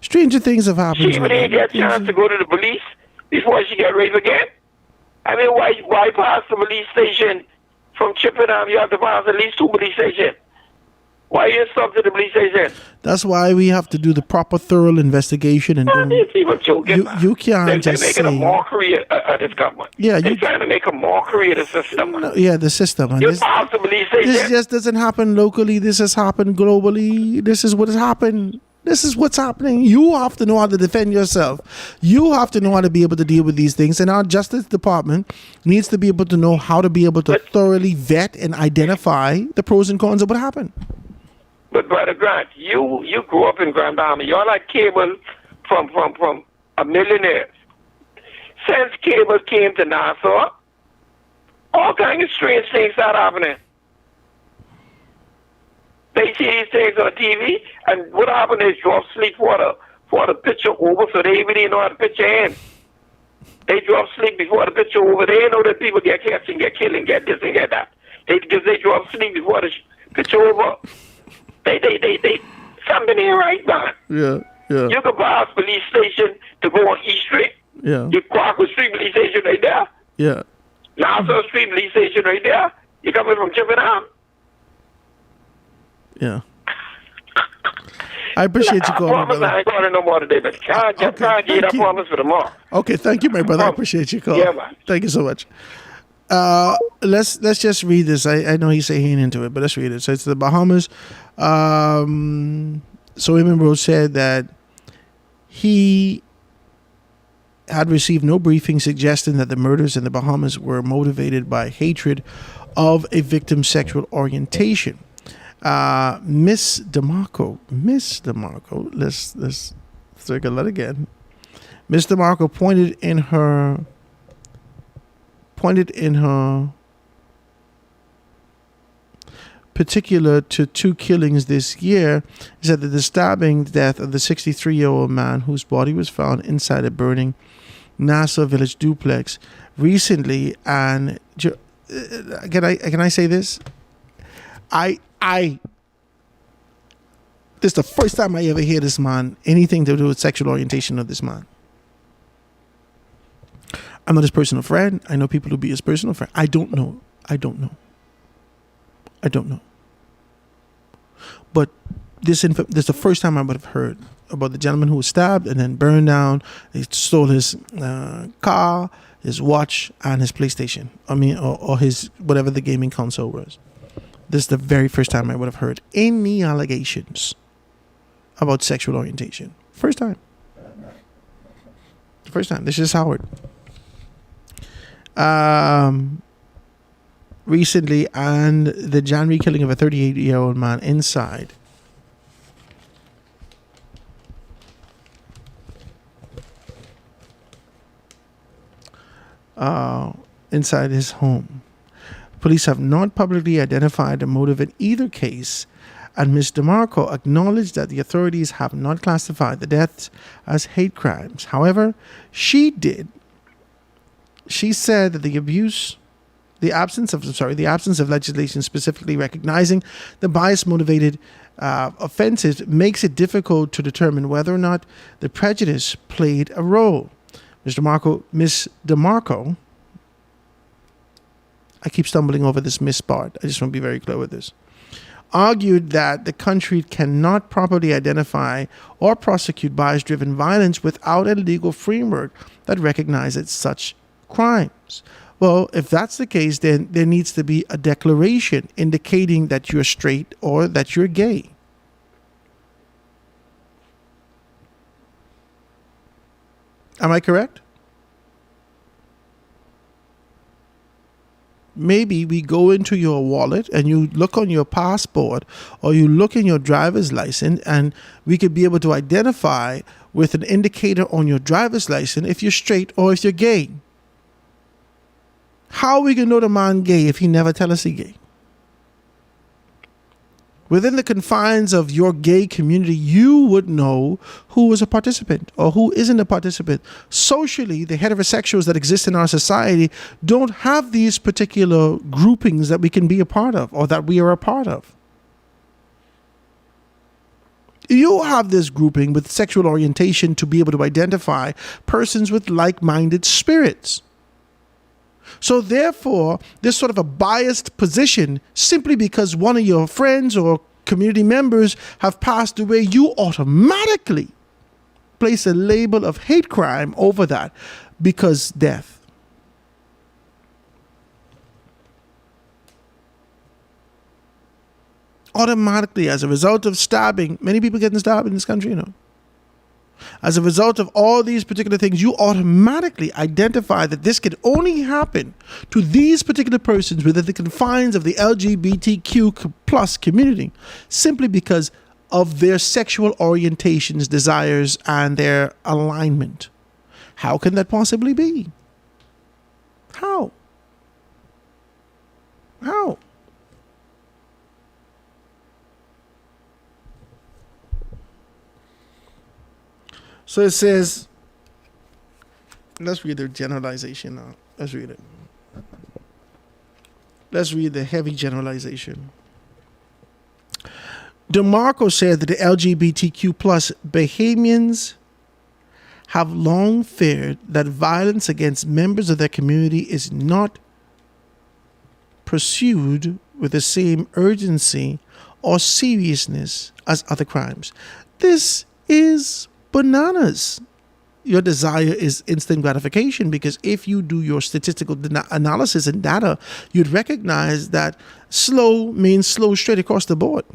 Stranger things have happened. She even didn't get a chance to go to the police before she got raped again. I mean, why pass the police station from Chippenham? You have to pass at least 2 police stations. Why you stop to the police station? That's why we have to do the proper, thorough investigation. And these people joking. You can't They're just making say. a mockery of this government. Yeah, they're trying to make a mockery of the system. Yeah, the system. And You pass the police station. this just doesn't happen locally. This has happened globally. This is what has happened. This is what's happening. You have to know how to defend yourself. You have to know how to be able to deal with these things. And our Justice Department needs to be able to know how to be able to thoroughly vet and identify the pros and cons of what happened. But Brother Grant, you grew up in Grand Bahama. You're like Cable from a millionaire. Since Cable came to Nassau, all kinds of strange things start happening. They see these things on TV, and what happened is drop sleep for the picture over, so they even didn't know how to picture in. They drop sleep before the picture over. They know that people get catch and get killed and get this and get that. Because they drop sleep before the picture over. They something ain't right, man. Yeah. You can pass police station to go on East Street. Yeah. You Quaker Street police station right there. Yeah. Nassau Street police station right there. You coming from Chippenham. Yeah. I appreciate you calling, I promise brother. I ain't calling no more today, but can't get that promise for tomorrow. Okay, thank you, my brother. I appreciate your call. Yeah, man. Thank you so much. Let's just read this. I know he's saying into it, but let's read it. So it's the Bahamas. So Raymond Rose said that he had received no briefing suggesting that the murders in the Bahamas were motivated by hatred of a victim's sexual orientation. Miss DeMarco, let's take a look again. Miss DeMarco pointed in her particular to 2 killings this year, said that the stabbing death of the 63-year-old man whose body was found inside a burning Nassau Village duplex recently. And can I say this? This is the first time I ever hear this man anything to do with sexual orientation of this man. I'm not his personal friend. I know people who be his personal friend. I don't know. But this is the first time I would have heard about the gentleman who was stabbed and then burned down. They stole his car, his watch, and his PlayStation. Or his whatever the gaming console was. This is the very first time I would have heard any allegations about sexual orientation. First time. This is Howard. Recently, and the January killing of a 38-year-old man inside his home. Police have not publicly identified the motive in either case, and Ms. DeMarco acknowledged that the authorities have not classified the deaths as hate crimes. However, she said that the absence of legislation specifically recognizing the bias-motivated offenses makes it difficult to determine whether or not the prejudice played a role. Ms. DeMarco, I keep stumbling over this miss part. I just want to be very clear with this. Argued that the country cannot properly identify or prosecute bias-driven violence without a legal framework that recognizes such crimes. Well, if that's the case, then there needs to be a declaration indicating that you're straight or that you're gay. Am I correct? Maybe we go into your wallet and you look on your passport or you look in your driver's license, and we could be able to identify with an indicator on your driver's license if you're straight or if you're gay. How we can know the man gay if he never tell us he gay? Within the confines of your gay community, you would know who is a participant or who isn't a participant. Socially, the heterosexuals that exist in our society don't have these particular groupings that we can be a part of or that we are a part of. You have this grouping with sexual orientation to be able to identify persons with like-minded spirits. So therefore, this sort of a biased position, simply because one of your friends or community members have passed away, you automatically place a label of hate crime over that because death. Automatically, as a result of stabbing, many people getting stabbed in this country, you know. As a result of all these particular things, you automatically identify that this can only happen to these particular persons within the confines of the LGBTQ plus community, simply because of their sexual orientations, desires, and their alignment. How can that possibly be? How? How? So it says, let's read the generalization now. Let's read it. Let's read the heavy generalization. DeMarco said that the LGBTQ plus Bahamians have long feared that violence against members of their community is not pursued with the same urgency or seriousness as other crimes. This is bananas. Your desire is instant gratification, because if you do your statistical analysis and data, you'd recognize that slow means slow straight across the board.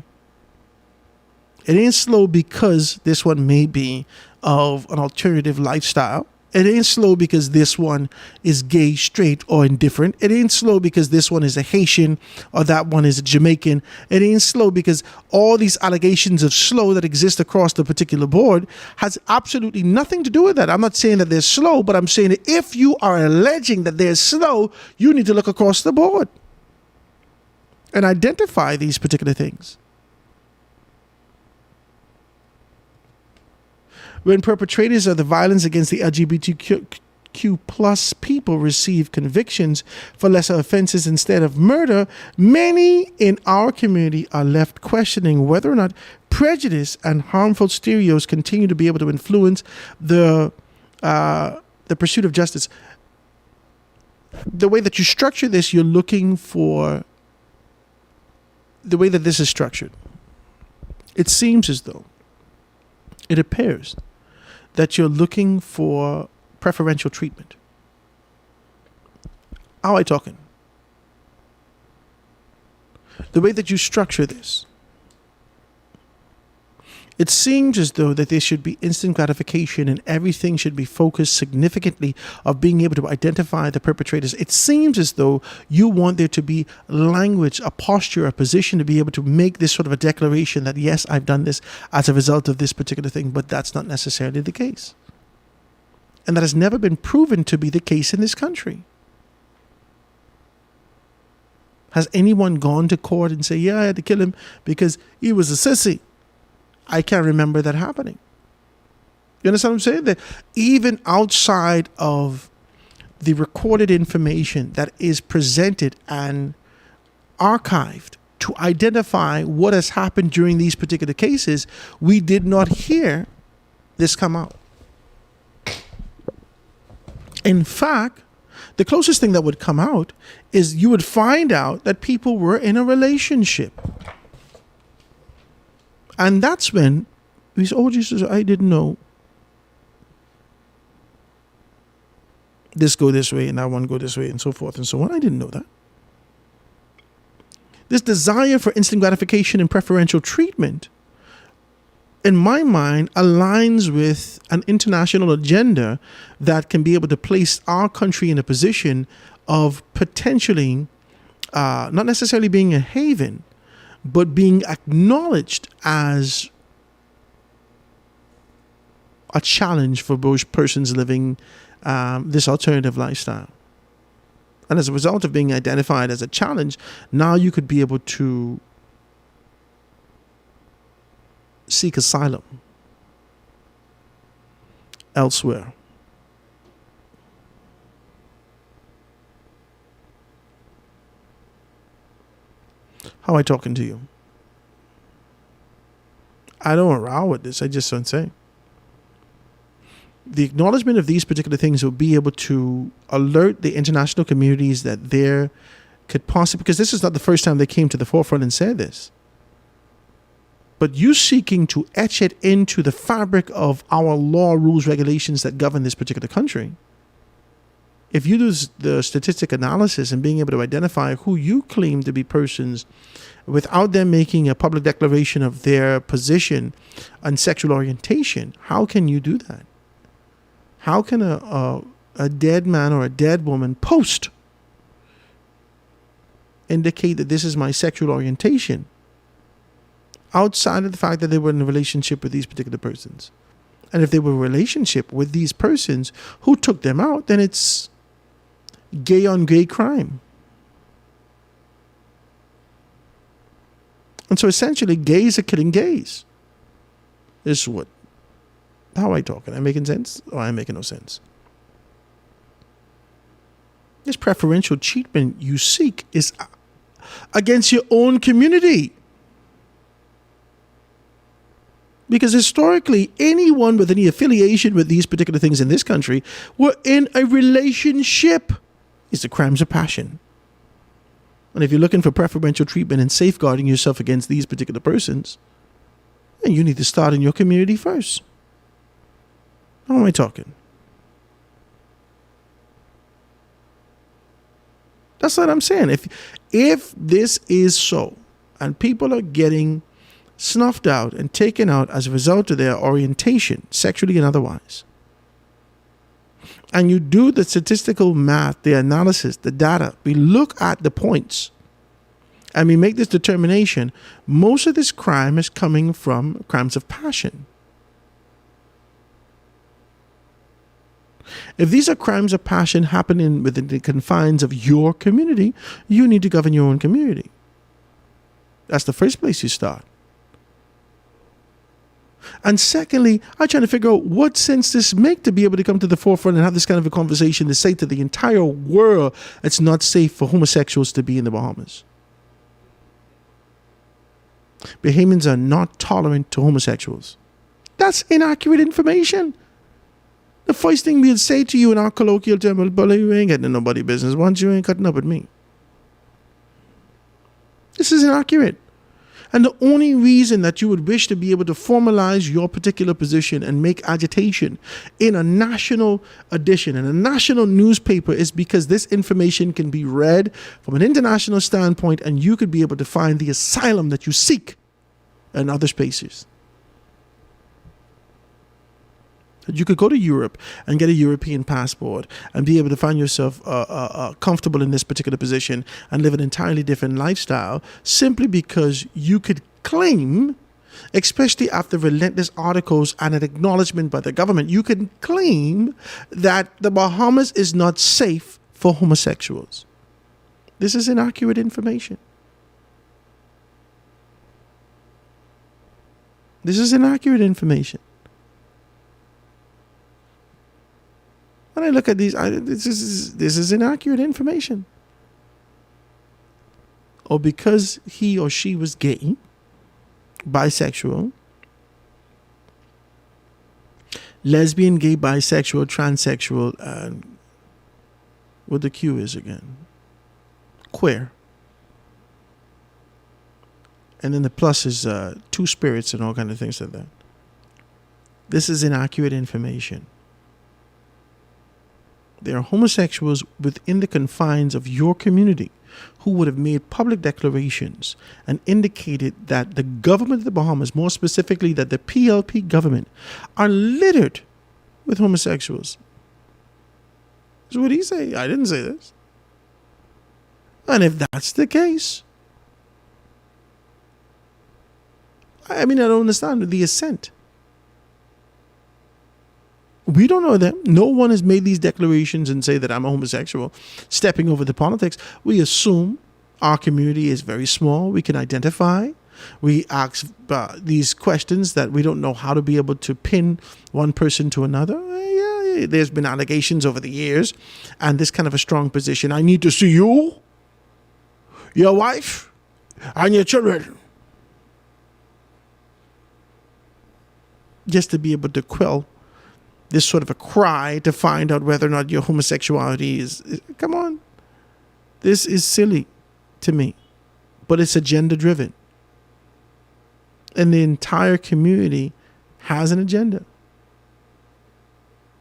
It ain't slow because this one may be of an alternative lifestyle. It ain't slow because this one is gay, straight, or indifferent. It ain't slow because this one is a Haitian or that one is a Jamaican. It ain't slow because all these allegations of slow that exist across the particular board has absolutely nothing to do with that. I'm not saying that they're slow, but I'm saying that if you are alleging that they're slow, you need to look across the board and identify these particular things. When perpetrators of the violence against the LGBTQ plus people receive convictions for lesser offenses instead of murder, many in our community are left questioning whether or not prejudice and harmful stereotypes continue to be able to influence the pursuit of justice. The way that you structure this, you're looking for the way that this is structured. It seems as though, it appears that you're looking for preferential treatment. How am I talking? The way that you structure this, it seems as though that there should be instant gratification and everything should be focused significantly of being able to identify the perpetrators. It seems as though you want there to be language, a posture, a position to be able to make this sort of a declaration that, yes, I've done this as a result of this particular thing, but that's not necessarily the case. And that has never been proven to be the case in this country. Has anyone gone to court and say, yeah, I had to kill him because he was a sissy? I can't remember that happening. You understand what I'm saying? That even outside of the recorded information that is presented and archived to identify what has happened during these particular cases, we did not hear this come out. In fact, the closest thing that would come out is you would find out that people were in a relationship. And that's when we say, oh, Jesus, I didn't know. This go this way and that one go this way and so forth and so on. I didn't know that. This desire for instant gratification and preferential treatment, in my mind, aligns with an international agenda that can be able to place our country in a position of potentially not necessarily being a haven, but being acknowledged as a challenge for those persons living this alternative lifestyle. And as a result of being identified as a challenge, now you could be able to seek asylum elsewhere. How am I talking to you? I don't row with this. I just don't say. The acknowledgement of these particular things will be able to alert the international communities that there could possibly, because this is not the first time they came to the forefront and said this, but you seeking to etch it into the fabric of our law, rules, regulations that govern this particular country. If you do the statistic analysis and being able to identify who you claim to be persons without them making a public declaration of their position on sexual orientation, how can you do that? How can a dead man or a dead woman post indicate that this is my sexual orientation outside of the fact that they were in a relationship with these particular persons? And if they were in a relationship with these persons who took them out, then it's gay on gay crime. And so essentially gays are killing gays. This is what, how am I talking? Am I making sense or am I making no sense? This preferential treatment you seek is against your own community. Because historically, anyone with any affiliation with these particular things in this country were in a relationship. It's the crimes of passion. And if you're looking for preferential treatment and safeguarding yourself against these particular persons, then you need to start in your community first. How am I talking? That's what I'm saying. If this is so, and people are getting snuffed out and taken out as a result of their orientation, sexually and otherwise, and you do the statistical math, the analysis, the data, we look at the points, and we make this determination, most of this crime is coming from crimes of passion. If these are crimes of passion happening within the confines of your community, you need to govern your own community. That's the first place you start. And secondly, I'm trying to figure out what sense this make to be able to come to the forefront and have this kind of a conversation to say to the entire world it's not safe for homosexuals to be in the Bahamas. Bahamians are not tolerant to homosexuals. That's inaccurate information. The first thing we'll say to you in our colloquial term, well, bully, you ain't getting nobody business. Once you ain't cutting up with me. This is inaccurate. And the only reason that you would wish to be able to formalize your particular position and make agitation in a national edition, in a national newspaper, is because this information can be read from an international standpoint and you could be able to find the asylum that you seek in other spaces. You could go to Europe and get a European passport and be able to find yourself comfortable in this particular position and live an entirely different lifestyle simply because you could claim, especially after relentless articles and an acknowledgement by the government, you can claim that the Bahamas is not safe for homosexuals. This is inaccurate information. This is inaccurate information. When I look at these, this is inaccurate information. Or because he or she was gay, bisexual, lesbian, gay, bisexual, transsexual, and what the Q is again, queer. And then the plus is two spirits and all kind of things like that. This is inaccurate information. There are homosexuals within the confines of your community who would have made public declarations and indicated that the government of the Bahamas, more specifically that the PLP government, are littered with homosexuals. That's what he said. I didn't say this. And if that's the case, I mean, I don't understand the assent. We don't know them. No one has made these declarations and say that I'm a homosexual, stepping over the politics. We assume our community is very small. We can identify. We ask these questions that we don't know how to be able to pin one person to another. Yeah, there's been allegations over the years, and this kind of a strong position. I need to see you, your wife, and your children, just to be able to quell this sort of a cry to find out whether or not your homosexuality is. Come on. This is silly to me, but it's agenda driven. And the entire community has an agenda.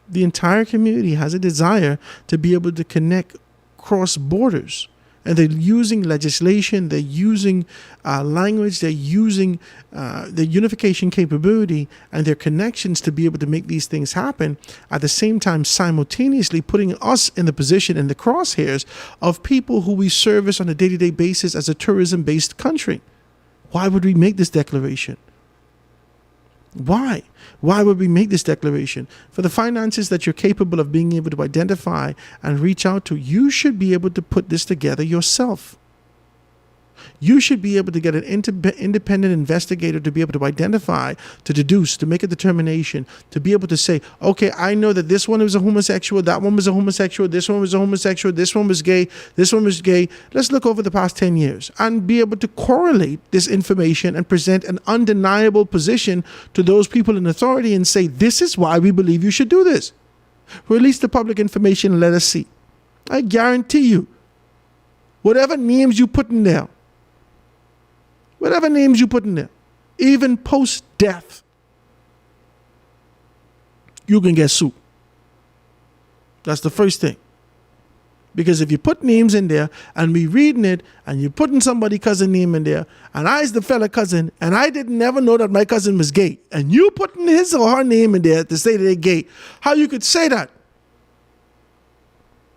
The entire community has a desire to be able to connect cross borders. And they're using legislation, they're using language, they're using the unification capability and their connections to be able to make these things happen, at the same time simultaneously putting us in the position, in the crosshairs of people who we service on a day-to-day basis as a tourism-based country. Why would we make this declaration? Why? Why would we make this declaration? For the finances that you're capable of being able to identify and reach out to, you should be able to put this together yourself. You should be able to get an independent investigator to be able to identify, to deduce, to make a determination, to be able to say, okay, I know that this one was a homosexual, that one was a homosexual, this one was a homosexual, this one was gay, this one was gay. Let's look over the past 10 years and be able to correlate this information and present an undeniable position to those people in authority and say, this is why we believe you should do this. Release the public information and let us see. I guarantee you, whatever names you put in there, even post-death, you can get sued. That's the first thing. Because if you put names in there and we reading it and you're putting somebody's cousin name in there and I's the fella cousin and I didn't never know that my cousin was gay and you putting his or her name in there to say that they're gay, how you could say that?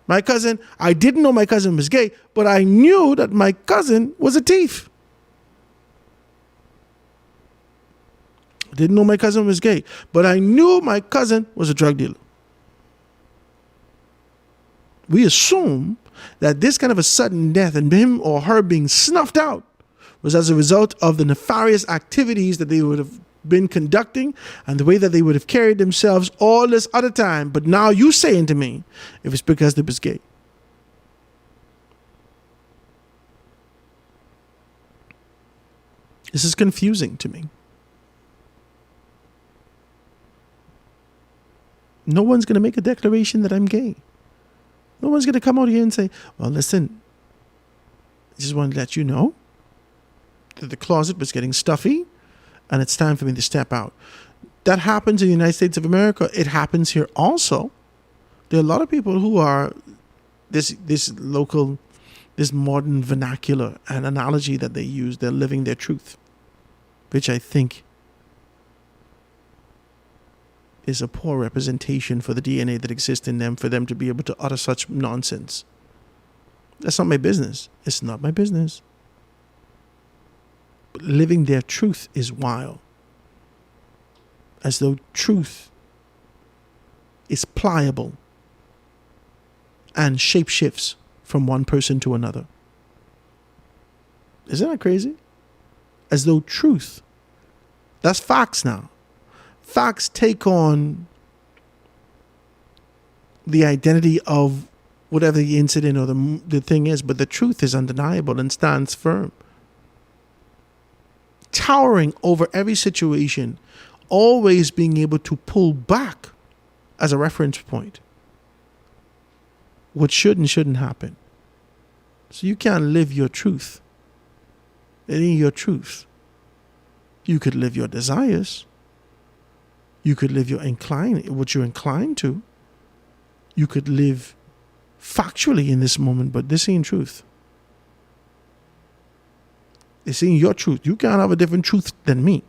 My cousin, I didn't know my cousin was gay, but I knew that my cousin was a thief. Didn't know my cousin was gay, but I knew my cousin was a drug dealer. We assume that this kind of a sudden death and him or her being snuffed out was as a result of the nefarious activities that they would have been conducting and the way that they would have carried themselves all this other time. But now you saying to me, if it's because they was gay. This is confusing to me. No one's going to make a declaration that I'm gay. No one's going to come out here and say, well, listen, I just want to let you know that the closet was getting stuffy and it's time for me to step out. That happens in the United States of America. It happens here also. There are a lot of people who are this local, this modern vernacular and analogy that they use. They're living their truth, which I think is a poor representation for the DNA that exists in them, for them to be able to utter such nonsense. That's not my business. It's not my business. But living their truth is wild. As though truth is pliable and shapeshifts from one person to another. Isn't that crazy? As though truth, that's facts now. Facts take on the identity of whatever the incident or the thing is, but the truth is undeniable and stands firm. Towering over every situation, always being able to pull back as a reference point what should and shouldn't happen. So you can't live your truth. It ain't your truth. You could live your desires. You could live what you're inclined to. You could live factually in this moment, but this ain't truth. This ain't your truth. You can't have a different truth than me.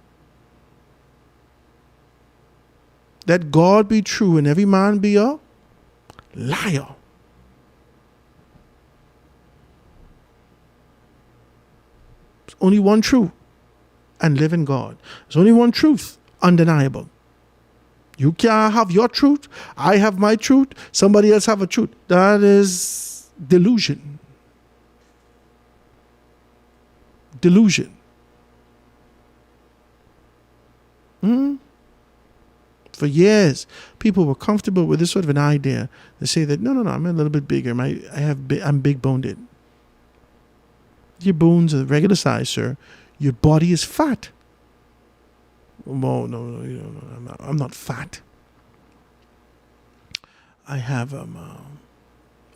Let God be true and every man be a liar. There's only one truth and live in God. There's only one truth, undeniable. You can't have your truth. I have my truth. Somebody else have a truth. That is delusion. Delusion. For years, people were comfortable with this sort of an idea. They say that, no, I'm a little bit bigger. I'm big-boned. Your bones are the regular size, sir. Your body is fat. Well, no, I'm not fat. I have a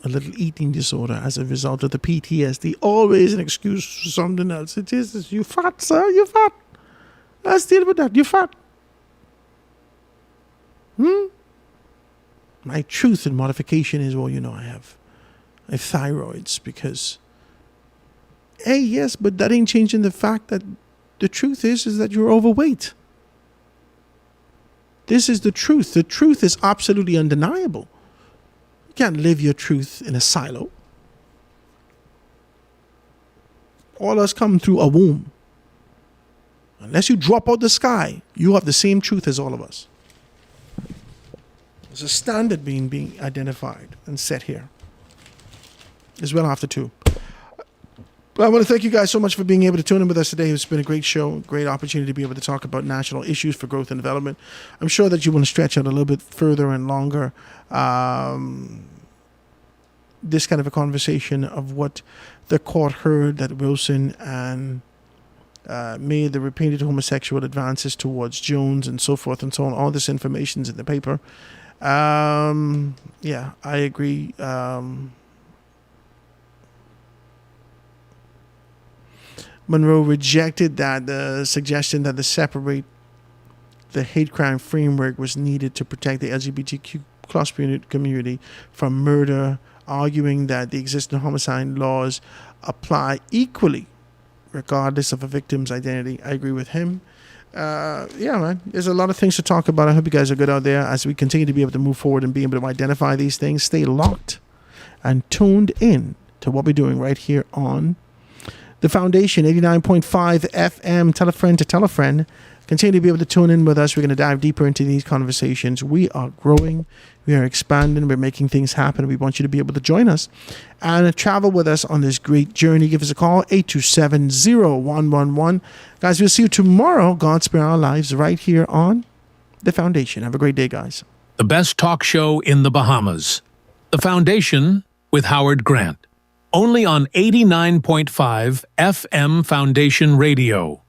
little eating disorder as a result of the PTSD. Always an excuse for something else. It is, you fat, sir, you fat. Let's deal with that. You fat. My truth and modification is, well, I have thyroids because, yes, but that ain't changing the fact that the truth is that you're overweight. This is the truth. The truth is absolutely undeniable. You can't live your truth in a silo. All us come through a womb. Unless you drop out the sky, you have the same truth as all of us. There's a standard being identified and set here. As well after two. Well, I want to thank you guys so much for being able to tune in with us today. It's been a great show, great opportunity to be able to talk about national issues for growth and development. I'm sure that you want to stretch out a little bit further and longer this kind of a conversation of what the court heard that Wilson and made the repeated homosexual advances towards Jones and so forth and so on. All this information's in the paper. Yeah, I agree. Monroe rejected the suggestion that the hate crime framework was needed to protect the LGBTQ plus community from murder, arguing that the existing homicide laws apply equally regardless of a victim's identity. I agree with him. Yeah, man, there's a lot of things to talk about. I hope you guys are good out there as we continue to be able to move forward and be able to identify these things. Stay locked and tuned in to what we're doing right here on The Foundation, 89.5 FM. Tell a friend to tell a friend. Continue to be able to tune in with us. We're going to dive deeper into these conversations. We are growing. We are expanding. We're making things happen. We want you to be able to join us and travel with us on this great journey. Give us a call, 827-0111. Guys, we'll see you tomorrow. God spare our lives right here on The Foundation. Have a great day, guys. The best talk show in the Bahamas. The Foundation with Howard Grant. Only on 89.5 FM Foundation Radio.